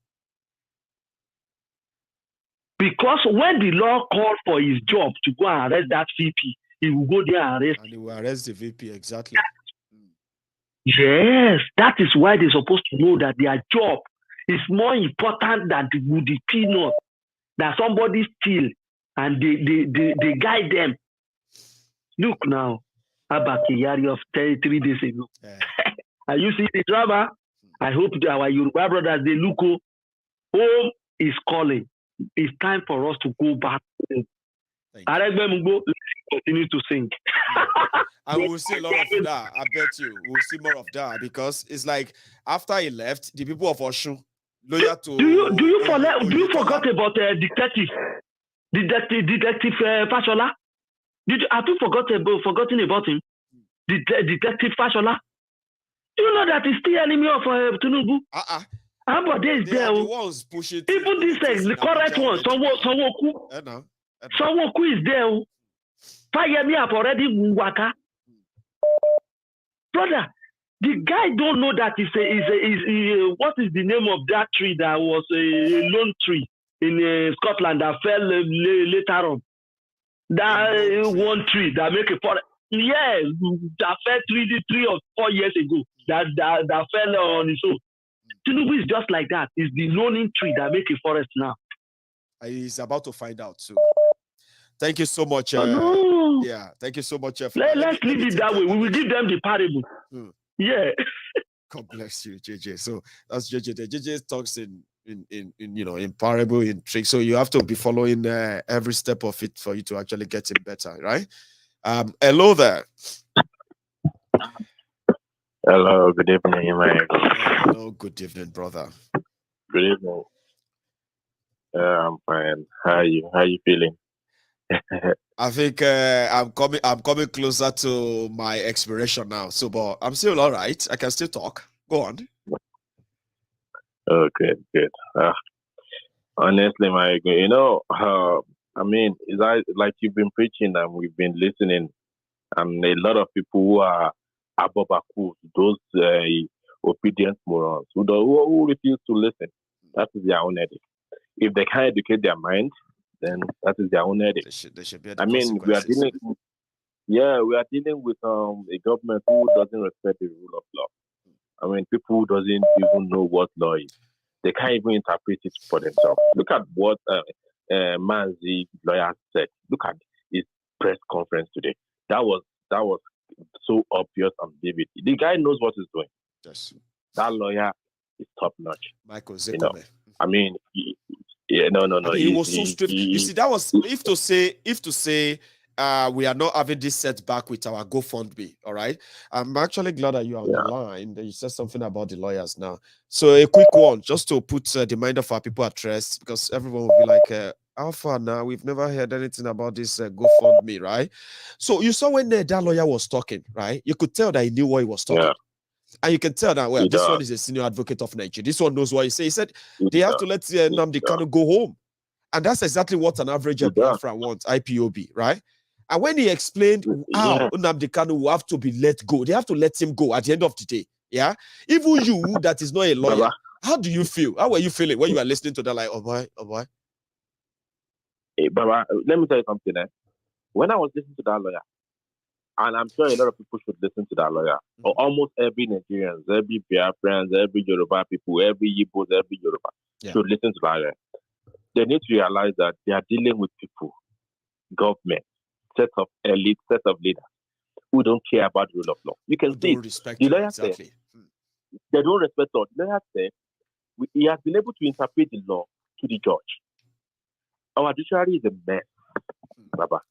Because when the law called for his job to go and arrest that VP, he will go there and arrest. And he will arrest the VP, exactly. Yes, that is why they're supposed to know that their job is more important than the peanut that somebody steal and they guide them. Look now, Abba Kyari of 3 days ago. Are you seeing the drama? I hope that our Yoruba brothers, they look home is calling. It's time for us to go back home. Aregbe Mugbo, let's continue to sing. And we'll see a lot of that. I bet you we'll see more of that because it's like after he left, the people of Osun loyal to. Do you forget about detective Fashola? Have you forgotten about him? Detective Fashola. Do you know that he's still enemy of Tinubu? But there is there. Even this the correct one, Sanwo-Oku is there. Fayemi have already waka. Brother, the guy don't know that what is the name of that tree that was a lone tree in Scotland that fell later on? That one tree that make a forest. Yes, that fell 3 or 4 years ago. That fell on its own. Tinubu is just like that. It's the loning tree that make a forest now. He's about to find out soon. Thank you so much. Yeah, thank you so much. Let's leave it that way. We will give them the parable. Yeah. God bless you, JJ. So that's JJ. The JJ talks in parable, in tricks. So you have to be following every step of it for you to actually get it better, right? Hello there. Hello, good evening, Maiyegun. Hello, good evening, brother. Good evening. I'm fine. How are you feeling? I think I'm coming closer to my expiration now. So, but I'm still all right. I can still talk. Go on. Oh, good. Honestly, Maiyegun, I mean, like you've been preaching and we've been listening, and a lot of people who are above those obedient morons who refuse to listen. That is their own headache. If they can't educate their mind, then that is their own headache. They should be. I mean, we are dealing with a government who doesn't respect the rule of law. I mean, people who doesn't even know what law is. They can't even interpret it for themselves. Look at what Manzi lawyer said. Look at his press conference today. That was so obvious and vivid. The guy knows what he's doing. Yes. That lawyer is top notch. Michael Zekome. I mean, Yeah, no. He was so straight. You see, that was if to say we are not having this setback with our GoFundMe. All right. I'm actually glad that you are on the line. That you said something about the lawyers now. So a quick one, just to put the mind of our people at rest, because everyone will be like, how far now? We've never heard anything about this GoFundMe, right? So you saw when that lawyer was talking, right? You could tell that he knew what he was talking. And you can tell that, well, this one is a senior advocate of Nigeria. This one knows what he said. He said they have to let Nnamdi Kanu go home. And that's exactly what an average Biafran wants, IPOB, right? And when he explained how Nnamdi Kanu will have to be let go, they have to let him go at the end of the day. Yeah. Even you, that is not a lawyer, how do you feel? How were you feeling when you were listening to that? Like, oh boy. Hey, Baba, let me tell you something. When I was listening to that lawyer, and I'm sure a lot of people should listen to that lawyer, or almost every Nigerians, every Biafrans, every Yoruba people, every Igbos, every Yoruba should listen to that lawyer. They need to realize that they are dealing with people, government, set of elite, set of leaders who don't care about the rule of law. You can see the lawyer said they don't respect law. The lawyer said he has been able to interpret the law to the judge. Our judiciary is a mess, Baba.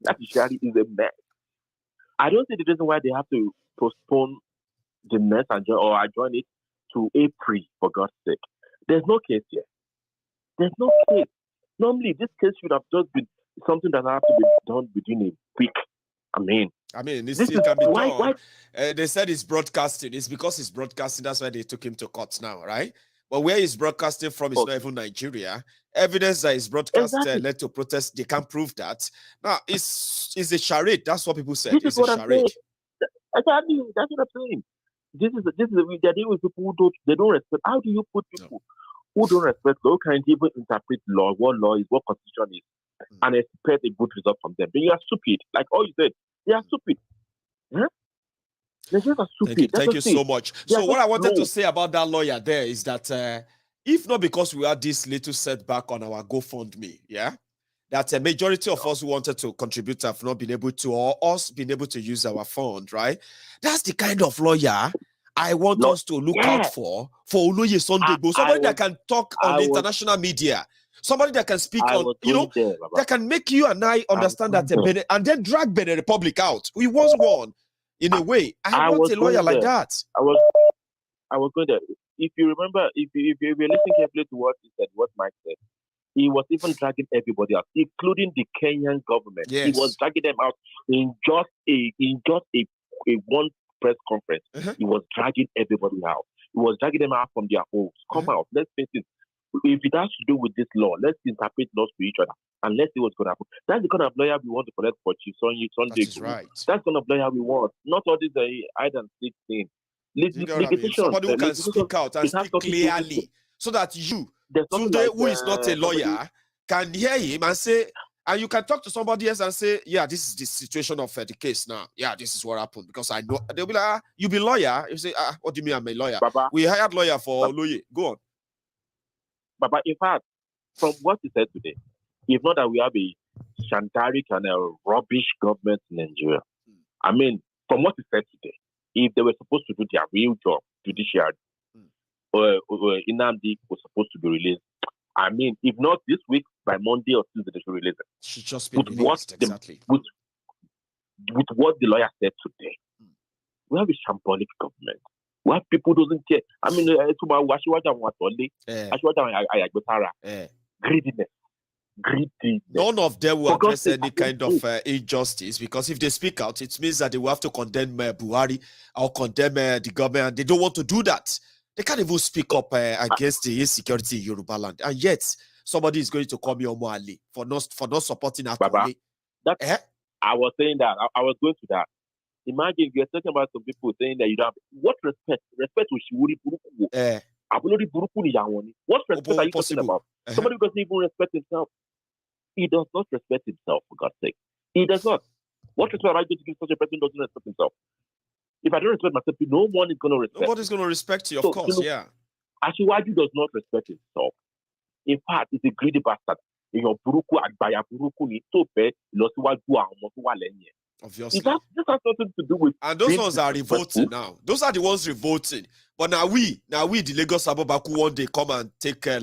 That judiciary is a mess. I don't see the reason why they have to postpone the mess or adjourn it to April, for God's sake. There's no case here. There's no case. Normally, this case should have just been something that has to be done within a week. I mean, this can be done. They said it's broadcasting. It's because it's broadcasting. That's why they took him to court now, right? But where he's broadcasting from is not even Nigeria. Evidence that is broadcast led to protest. They can't prove that. Now, it's a charade. That's what people said. It's a charade. Exactly. That's what I'm saying. They're dealing with people who don't respect. How do you put people who don't respect law, who can't even interpret law, what law is, what constitution is, and expect a good result from them? Then you are stupid. Like all you said, they are stupid. Huh? They're just stupid. Thank you so much. So what I wanted to say about that lawyer there is that if not because we had this little setback on our GoFundMe, that a majority of us who wanted to contribute have not been able to, or us being able to use our fund, right? That's the kind of lawyer I want us to look out for Oloye Sunday. Somebody that can talk on international media. Somebody that can speak on, that can make you and I understand that, and then drag Benin Republic out. We was one, in a way. I want a lawyer like that. I was going there. If you remember, if you listen carefully to what he said, what Mike said, he was even dragging everybody out, including the Kenyan government. Yes. He was dragging them out in just a one press conference. He was dragging everybody out. He was dragging them out from their homes. Come out. Let's face it. If it has to do with this law, let's interpret laws to each other and let's see what's going to happen. That's the kind of lawyer we want to collect for Chief Sunday. That's right. That's the kind of lawyer we want. Not all this hide and seek thing. Somebody who can speak out and speak clearly, so that you, today, who is not a lawyer, can hear him and say, and you can talk to somebody else and say, yeah, this is the situation of the case now. Yeah, this is what happened, because I know. They'll be like, you be lawyer. You say, what do you mean I'm a lawyer? Baba, we hired lawyer for Oloye. Go on. But in fact, from what he said today, if not that we have a shandaric and a rubbish government in Nigeria, I mean, from what he said today, if they were supposed to do their real job, judiciary, or Nnamdi was supposed to be released, I mean, if not this week, by Monday or Tuesday, they should release it. Should just be released, exactly. With what the lawyer said today, we have a shambolic government. We have people who doesn't care. I mean, greediness. None of them will address any kind of injustice, because if they speak out, it means that they will have to condemn Buhari or condemn the government, and they don't want to do that. They can't even speak up against the insecurity in Yoruba land, and yet somebody is going to call me Omoali for not supporting Atole. I was saying that. I was going to that. Imagine you're talking about some people saying that you don't have what respect? Respect to Shiwuri Buruku. What respect are you talking about? Somebody who doesn't even respect himself. He does not respect himself, for God's sake. He does not. What respect are you going to give such a person who doesn't respect himself? If I don't respect myself, no one is going to respect. Nobody's going to respect you, of course, yeah. Asiwaju does not respect himself. In fact, he's a greedy bastard. Your Buruku Agbaya Buruku ni to pe lo siwaju awon to wa leyin. Obviously. This has nothing to do with. And those ones are revolting now. Those are the ones revolting. But now we, the Lagos Ababaku, one day come and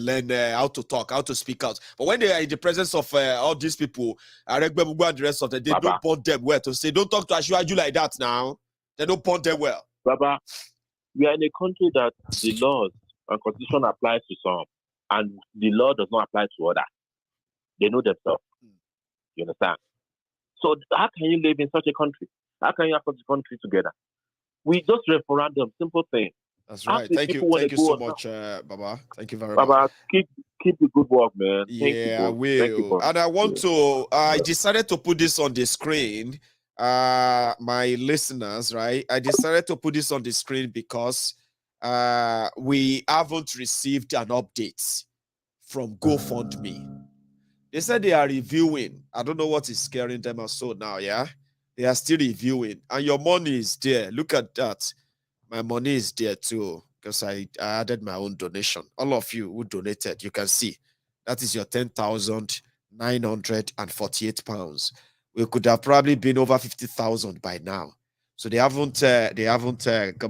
learn how to talk, how to speak out. But when they are in the presence of all these people, Aregbe, Mugu, and the rest of them, they don't point them well to say, don't talk to Asiwaju like that now. They don't point them well. Baba, we are in a country that the laws and constitution applies to some, and the law does not apply to others. They know themselves. You understand? So how can you live in such a country? How can you have such a country together? We just referendum, simple thing. That's right. Thank you so much, Baba. Thank you very much. Baba, keep the good work, man. I will. And I want to, I decided to put this on the screen, my listeners, right? I decided to put this on the screen because we haven't received an update from GoFundMe. They said they are reviewing. I don't know what is scaring them or so now, yeah? They are still reviewing. And your money is there. Look at that. My money is there too because I added my own donation. All of you who donated, you can see that is your 10,948 pounds. We could have probably been over 50,000 by now. So they haven't got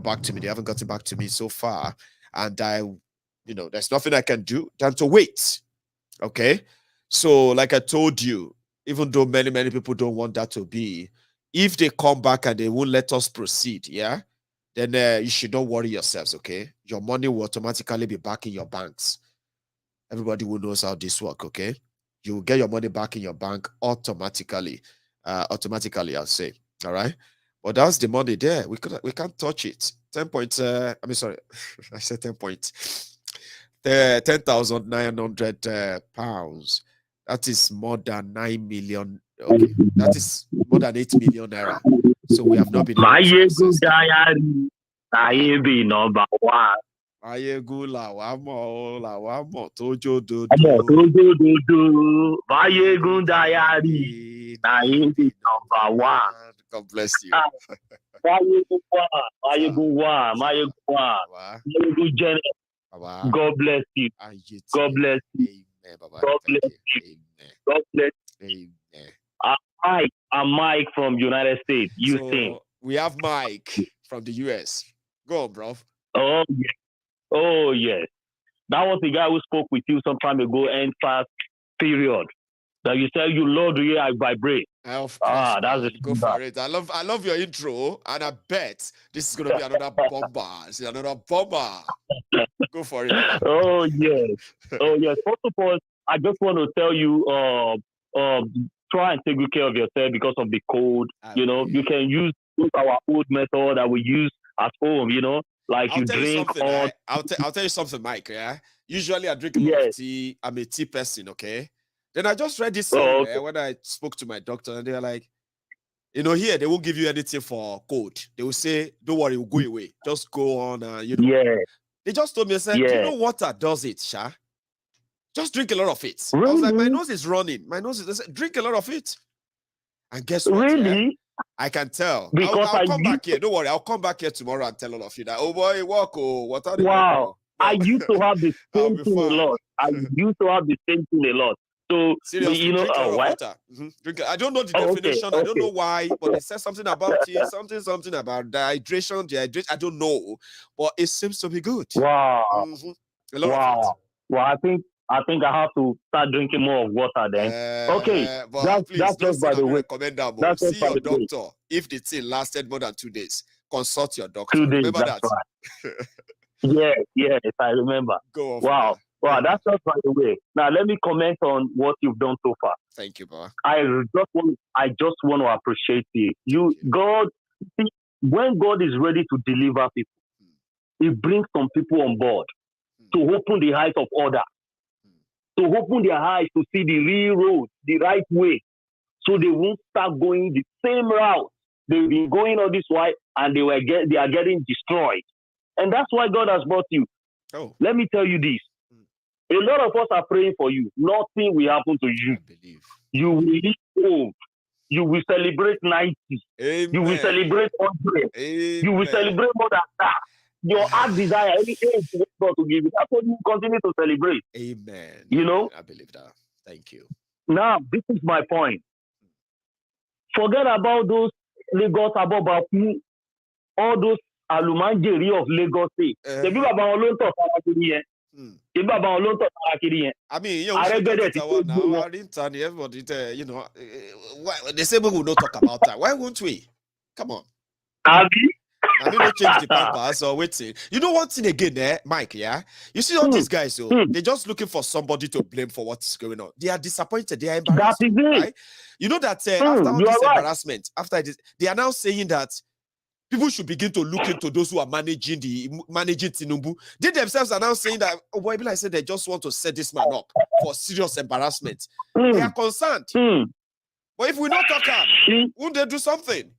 back to me. They haven't gotten back to me so far. And there's nothing I can do than to wait. Okay. So like I told you, even though many people don't want that to be, if they come back and they won't let us proceed, yeah, then you should not worry yourselves, okay? Your money will automatically be back in your banks. Everybody who knows how this works, okay? You will get your money back in your bank automatically. I'll say, all right? But that's the money there. We can't touch it. 10 points, I said 10 points. 10,900 pounds. That is more than 9 million. Okay, that is more than 8 million naira. So we have not been able to MaiyegunDiary. Be number one. Maiyegun lawamo tojo do. MaiyegunDiary. Be number one. God bless you. Maiyegun. God bless you. God bless you. God bless you. God bless you. I'm Mike from United States. We have Mike from the US. Go on, bro. Oh, yes. Oh, yes. That was the guy who spoke with you some time ago, end fast period. That you said you love the way I vibrate. Of course, that's it. Go for it. I love your intro, and I bet this is gonna be another bomber. It's another bomber. Go for it. Oh yes. Oh yes. First of all, I just want to tell you, try and take good care of yourself because of the cold. You can use our old method that we use at home. Like I'll tell you something, Mike. Yeah. Usually I drink a lot of tea. I'm a tea person. Okay. Then I just read this somewhere when I spoke to my doctor, and they are like, here they won't give you anything for cold. They will say, "Don't worry, we'll go away. Just go on." They just told me, I said, "Do you know water does it, Sha? Just drink a lot of it." Really? I was like, "My nose is running. I said, drink a lot of it." And guess what? Really? I can tell. I'll come back here. Don't worry, I'll come back here tomorrow and tell all of you that. Oh boy, walk. Oh, what are they? Wow. I used to have the same thing a lot. So seriously, drink a lot of water. Drink. I don't know the definition. Okay. I don't know why, but it says something about it. Something about dehydration. I don't know, but it seems to be good. Wow. Wow. Well, I think I have to start drinking more of water then. But that's just by the way. See your doctor. If the thing lasted more than 2 days, consult your doctor. 2 days. Remember that. Right. Yes, I remember. Go on. Wow. Wow, that's just by the way. Now let me comment on what you've done so far. Thank you, Baba. I just want to appreciate you. God, see, when God is ready to deliver people, He brings some people on board to open the eyes of others, to open their eyes to see the real road, the right way, so they won't start going the same route they've been going all this while, and they are getting destroyed. And that's why God has brought you. Oh. Let me tell you this. A lot of us are praying for you. Nothing will happen to you. You will live old. You will celebrate 90. Amen. You will celebrate 100. Amen. You will celebrate more than that. Your heart desire, any age God to give you, that's what you continue to celebrate. Amen. You know? I believe that. Thank you. Now, this is my point. Forget about those Lagos Abobaku, all those Alumanjeri of Lagos State. The people about Olonto Sarakiri. The people about Olonto Sarakiri. I mean, everybody, you know, they say we will not talk about that. Why won't we? Come on. I mean, no change the pampers or waiting. You know one thing again, Mike, yeah? You see all these guys, they're just looking for somebody to blame for what's going on. They are disappointed. They are embarrassed. Right? You know that after all this embarrassment, after this, they are now saying that people should begin to look into those who are managing Tinubu. They themselves are now saying that, I said they just want to set this man up for serious embarrassment. They are concerned. But if we not talk up, won't they do something?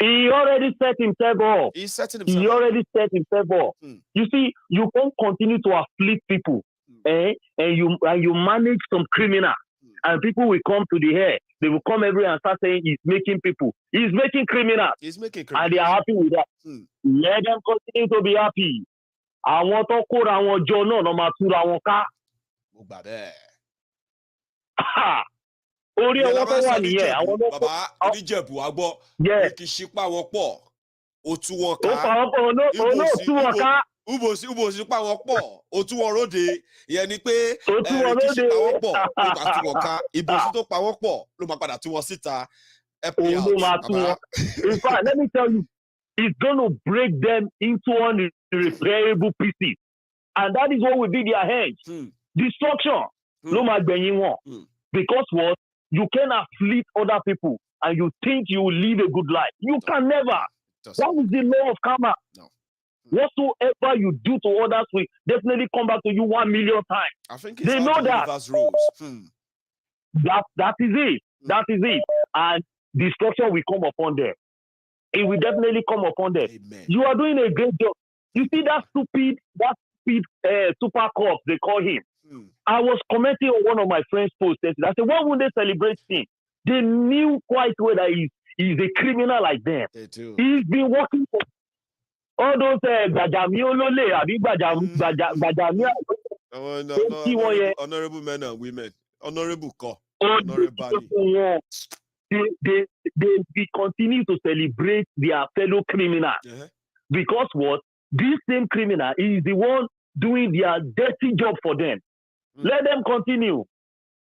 He already set himself up. He's setting himself He already set himself up. You see, you can't continue to afflict people, and you manage some criminal, and people will come to the hair. They will come everywhere and start saying he's making people. He's making criminals. He's making criminals. And they are happy with that. Let them continue to be happy. I want to call our journal no matter what. Orí ọwọ́ tó wà nìyẹn àwọn ọmọ bàbá oníjẹ̀bù àgbọ̀ kì í ṣípà wọn pọ̀ ó tú wọn ká ubosi pa wọn pọ̀ ó tú wọn róde ìyẹn ni pé kì í ṣípà wọn pọ̀ ló máa tú wọn ká ìbòsí tó pa wọn pọ̀ ló máa padà tú wọn síta. In fact, let me tell you, it's going to break them into irreparable pieces, and that is what will be their hedge. Destruction ló máa gbẹ̀yìn wọn. Because what? You can afflict other people and you think you will live a good life. You can never. That is the law of karma. No. Whatsoever you do to others will definitely come back to you 1 million times. I think it's they know that. That is it. That is it. And destruction will come upon them. It will definitely come upon them. Amen. You are doing a great job. You see that stupid super corp, they call him. I was commenting on one of my friends' posts. I said, why would they celebrate him? They knew quite well that he's a criminal like them. They do. He's been working for all those Gbajabiamila, honorable men and women, honorable call, they continue to celebrate their fellow criminals. Because what? This same criminal is the one doing their dirty job for them. Let them continue.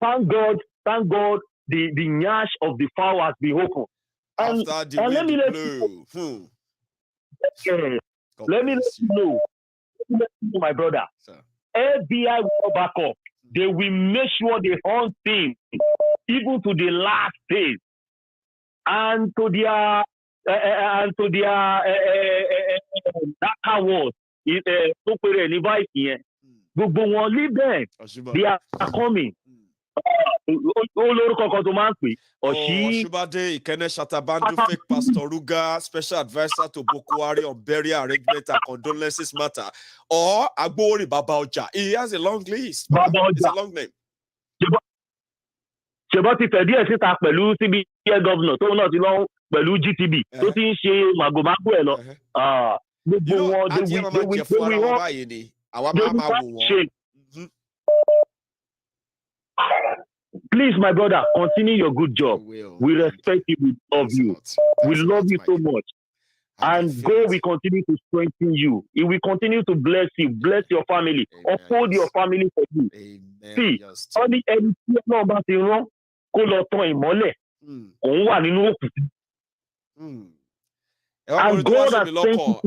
Thank God, the nyash of the fowl has been opened. And let me let you know. Let me let you know, my brother. FBI will back up. They will make sure they hunt him, even to the last days, and to their darker wars. Gbogbo wọn leave them. They are coming. Olórúkọ kan tó máa ń pè. Oshibade Ikene Shatabandu, fake Pastor Ruga, special advisor to Boko Haram on burial arrangement and condolences matter. Or Agbori Baba Oja. He has a long list. It's a long name. Ṣèbọ́ ti fẹ̀ díẹ̀ síta pẹ̀lú CBN governor tó náà ti lọ pẹ̀lú GTB tó ti ń ṣe màgòmágò ẹ̀ lọ. Gbogbo wọn Please, my brother, continue your good job. We respect you, we love you. We love you so much. And God will continue to strengthen you. He will continue to bless you, bless your family, uphold your family for you. See, only any number ti rán kó lọ tàn ìmọ́lẹ̀. Òun wà nínú òkùnkùn. And God has sent you.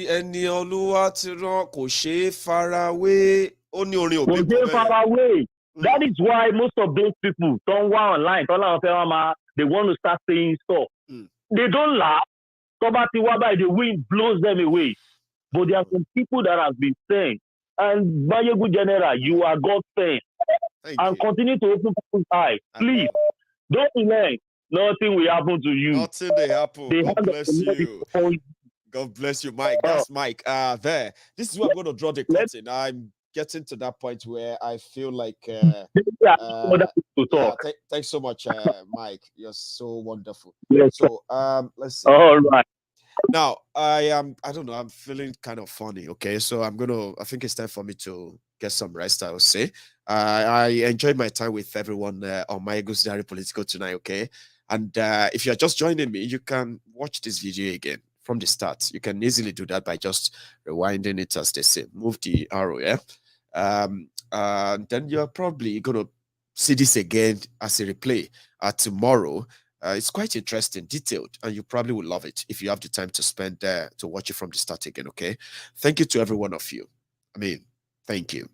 Ẹni Olúwa ti rán kò ṣeé farawé. Ó ní orin òbí kò ṣeé farawé. That is why most of those people don't want online. They want to start saying stuff. They don't laugh. The wind blows them away. But there are some people that have been saying, and Maiyegun General, you are God's friend. And continue to open people's eyes. Please, don't relent. Nothing will happen to you. Nothing will happen. God bless you. God bless you, Mike. That's Mike. There. This is where I'm going to draw the curtain. I'm getting to that point where I feel like thanks so much, Mike. You're so wonderful. So let's see. All right. Now I don't know, I'm feeling kind of funny. Okay, so I think it's time for me to get some rest, I would say. I enjoyed my time with everyone on MaiyegunSDiary Politico tonight. Okay. And if you're just joining me, you can watch this video again from the start. You can easily do that by just rewinding it, as they say. Move the arrow, yeah? Then you're probably going to see this again as a replay tomorrow. It's quite interesting, detailed, and you probably will love it if you have the time to spend there to watch it from the start again, okay? Thank you to every one of you. I mean, thank you.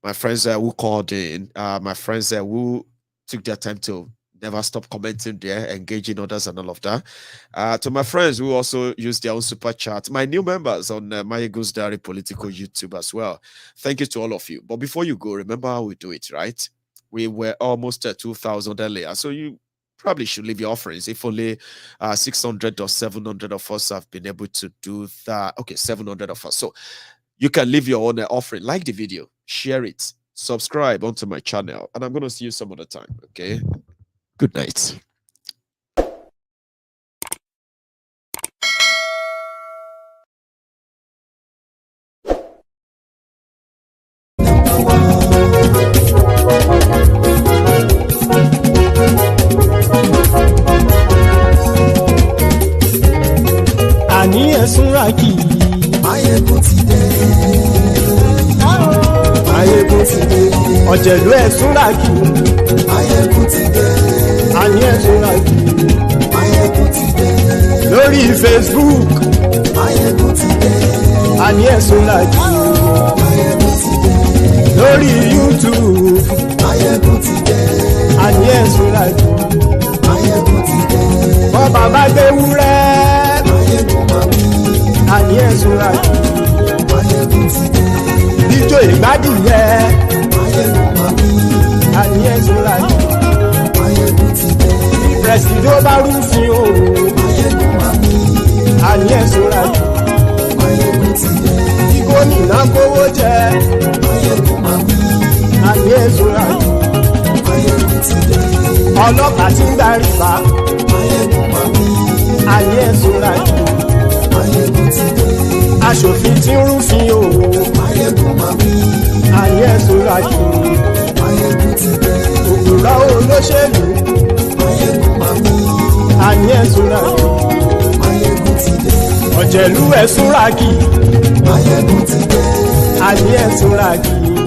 My friends who called in, my friends who took their time to never stop commenting there, engaging others and all of that. To my friends who also use their own super chat, my new members on MaiyegunSDiary Politico YouTube as well. Thank you to all of you. But before you go, remember how we do it, right? We were almost at 2,000 earlier, so you probably should leave your offerings. If only 600 or 700 of us have been able to do that. Okay, 700 of us. So you can leave your own offering. Like the video, share it, subscribe onto my channel, and I'm going to see you some other time, okay? Good night. Àní ẹ̀sùnra kì í. Máyégún ti dé. Máyégún ti dé. Ọ̀jẹ̀lú ẹ̀sùnra kì í. Máyégún ti dé. Àní ẹ̀sùnra kì í. Máyégún ti dé. Lórí Facebook. Máyégún ti dé. Àní ẹ̀sùnra kì í. Máyégún ti dé. Lórí YouTube. Máyégún ti dé. Àní ẹ̀sùnra kì í. Máyégún ti dé. Bọ́ bàbá gbé wúrẹ́. Àní ẹ̀sùnra kì í. Máyégún ti dé. Ijó ìgbádìyẹ. Máyégún máa bí. Àní ẹ̀sùnra kì í. Máyégún ti dé. Bí pẹ̀sìdó bá rúfin o. Máyégún máa bí. Àní ẹ̀sùnra kì í. Máyégún ti dé. Bí gómìnà kówó jẹ. Máyégún máa bí. Àní ẹ̀sùnra kì í. Máyégún ti dé. Ọlọ́pàá ti ń gba rìbá. Máyégún máa bí. Àní ẹ̀sùnra kì í. Máyégún ti dé. Aṣòfin tí ń rúfin o. Máyégún máa bí. Àní ẹ̀sùnra kì í. Máyégún ti dé. Òpùrọ́ olóṣèlú. Máyégún máa bí. Àní ẹ̀sùnra kì í. Máyégún ti dé. Ọ̀jẹ̀lú ẹ̀sùnra kì í. Máyégún ti dé. Àní ẹ̀sùnra kì í.